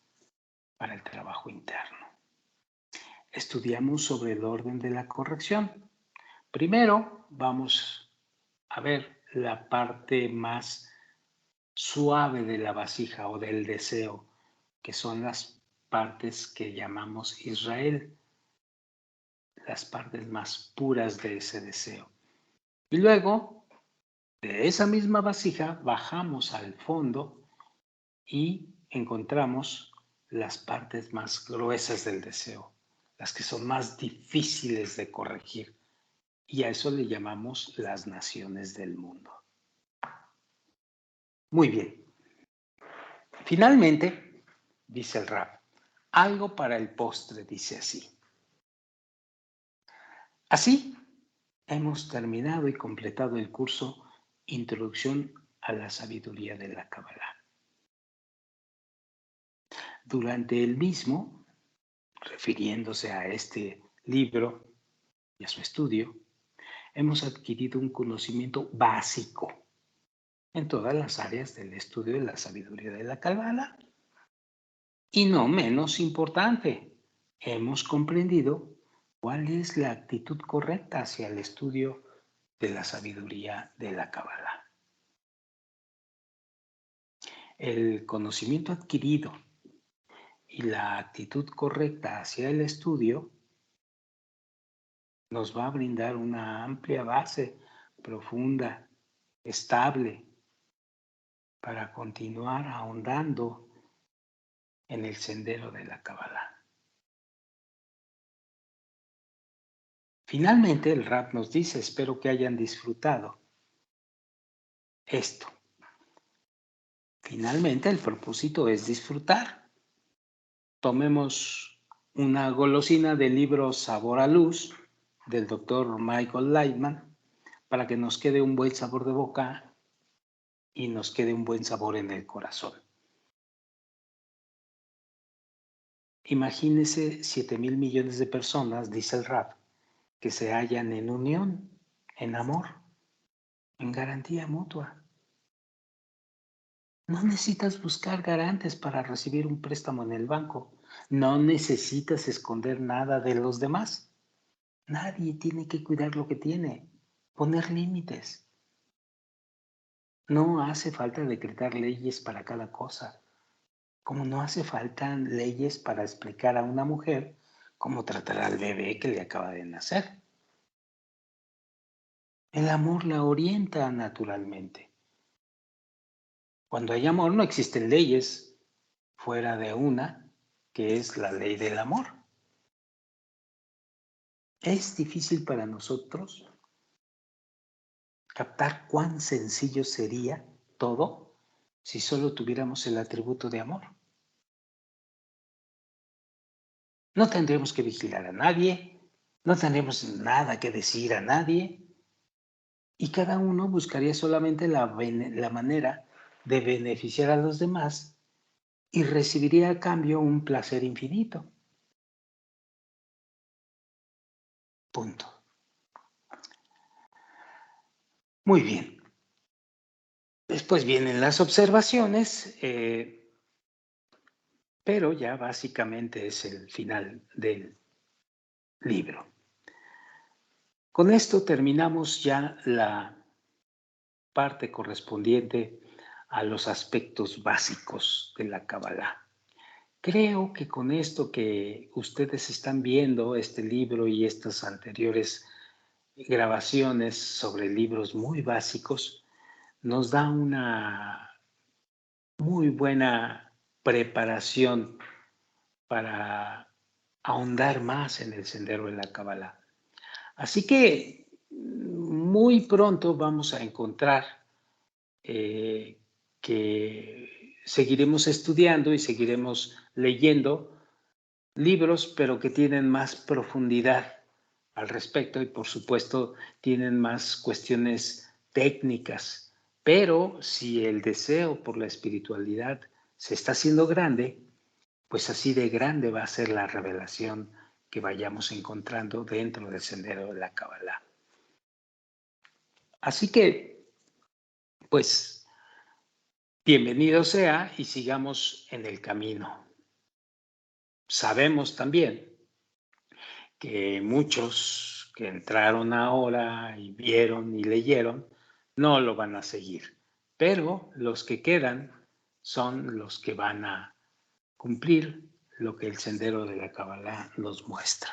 para el trabajo interno. Estudiamos sobre el orden de la corrección. Primero vamos a ver la parte más suave de la vasija o del deseo, que son las partes que llamamos Israel, las partes más puras de ese deseo. Y luego, de esa misma vasija, bajamos al fondo y encontramos las partes más gruesas del deseo, las que son más difíciles de corregir. Y a eso le llamamos las naciones del mundo. Muy bien. Finalmente, dice el Rab, algo para el postre, dice así. Así, hemos terminado y completado el curso Introducción a la Sabiduría de la Kabbalah. Durante el mismo, refiriéndose a este libro y a su estudio, hemos adquirido un conocimiento básico en todas las áreas del estudio de la sabiduría de la Kabbalah. Y no menos importante, hemos comprendido cuál es la actitud correcta hacia el estudio de la sabiduría de la Kabbalah. El conocimiento adquirido y la actitud correcta hacia el estudio nos va a brindar una amplia base profunda, estable, para continuar ahondando en el sendero de la Kabbalah. Finalmente, el Rab nos dice, espero que hayan disfrutado esto. Finalmente, el propósito es disfrutar. Tomemos una golosina del libro Sabor a Luz del doctor Michael Lightman para que nos quede un buen sabor de boca y nos quede un buen sabor en el corazón. Imagínese 7,000 millones de personas, dice el Rab, que se hallan en unión, en amor, en garantía mutua. No necesitas buscar garantes para recibir un préstamo en el banco. No necesitas esconder nada de los demás. Nadie tiene que cuidar lo que tiene, poner límites. No hace falta decretar leyes para cada cosa, como no hace falta leyes para explicar a una mujer cómo tratar al bebé que le acaba de nacer. El amor la orienta naturalmente. Cuando hay amor no existen leyes fuera de una, que es la ley del amor. Es difícil para nosotros captar cuán sencillo sería todo si solo tuviéramos el atributo de amor. No tendríamos que vigilar a nadie, no tendríamos nada que decir a nadie y cada uno buscaría solamente la manera de beneficiar a los demás y recibiría a cambio un placer infinito. Punto. Muy bien. Después vienen las observaciones, pero ya básicamente es el final del libro. Con esto terminamos ya la parte correspondiente a los aspectos básicos de la Kabbalah. Creo que con esto que ustedes están viendo, este libro y estas anteriores grabaciones sobre libros muy básicos, nos da una muy buena preparación para ahondar más en el sendero de la Kabbalah. Así que muy pronto vamos a encontrar que seguiremos estudiando y seguiremos leyendo libros, pero que tienen más profundidad al respecto y por supuesto tienen más cuestiones técnicas. Pero si el deseo por la espiritualidad se está haciendo grande, pues así de grande va a ser la revelación que vayamos encontrando dentro del sendero de la Kabbalah. Así que, pues, bienvenido sea y sigamos en el camino. Sabemos también que muchos que entraron ahora y vieron y leyeron, no lo van a seguir. Pero los que quedan son los que van a cumplir lo que el sendero de la Kabbalah nos muestra.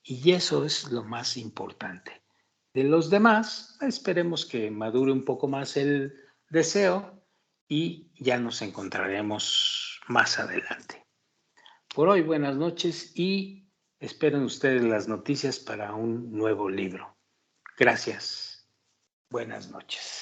Y eso es lo más importante. De los demás, esperemos que madure un poco más el deseo y ya nos encontraremos más adelante. Por hoy, buenas noches y esperen ustedes las noticias para un nuevo libro. Gracias. Buenas noches.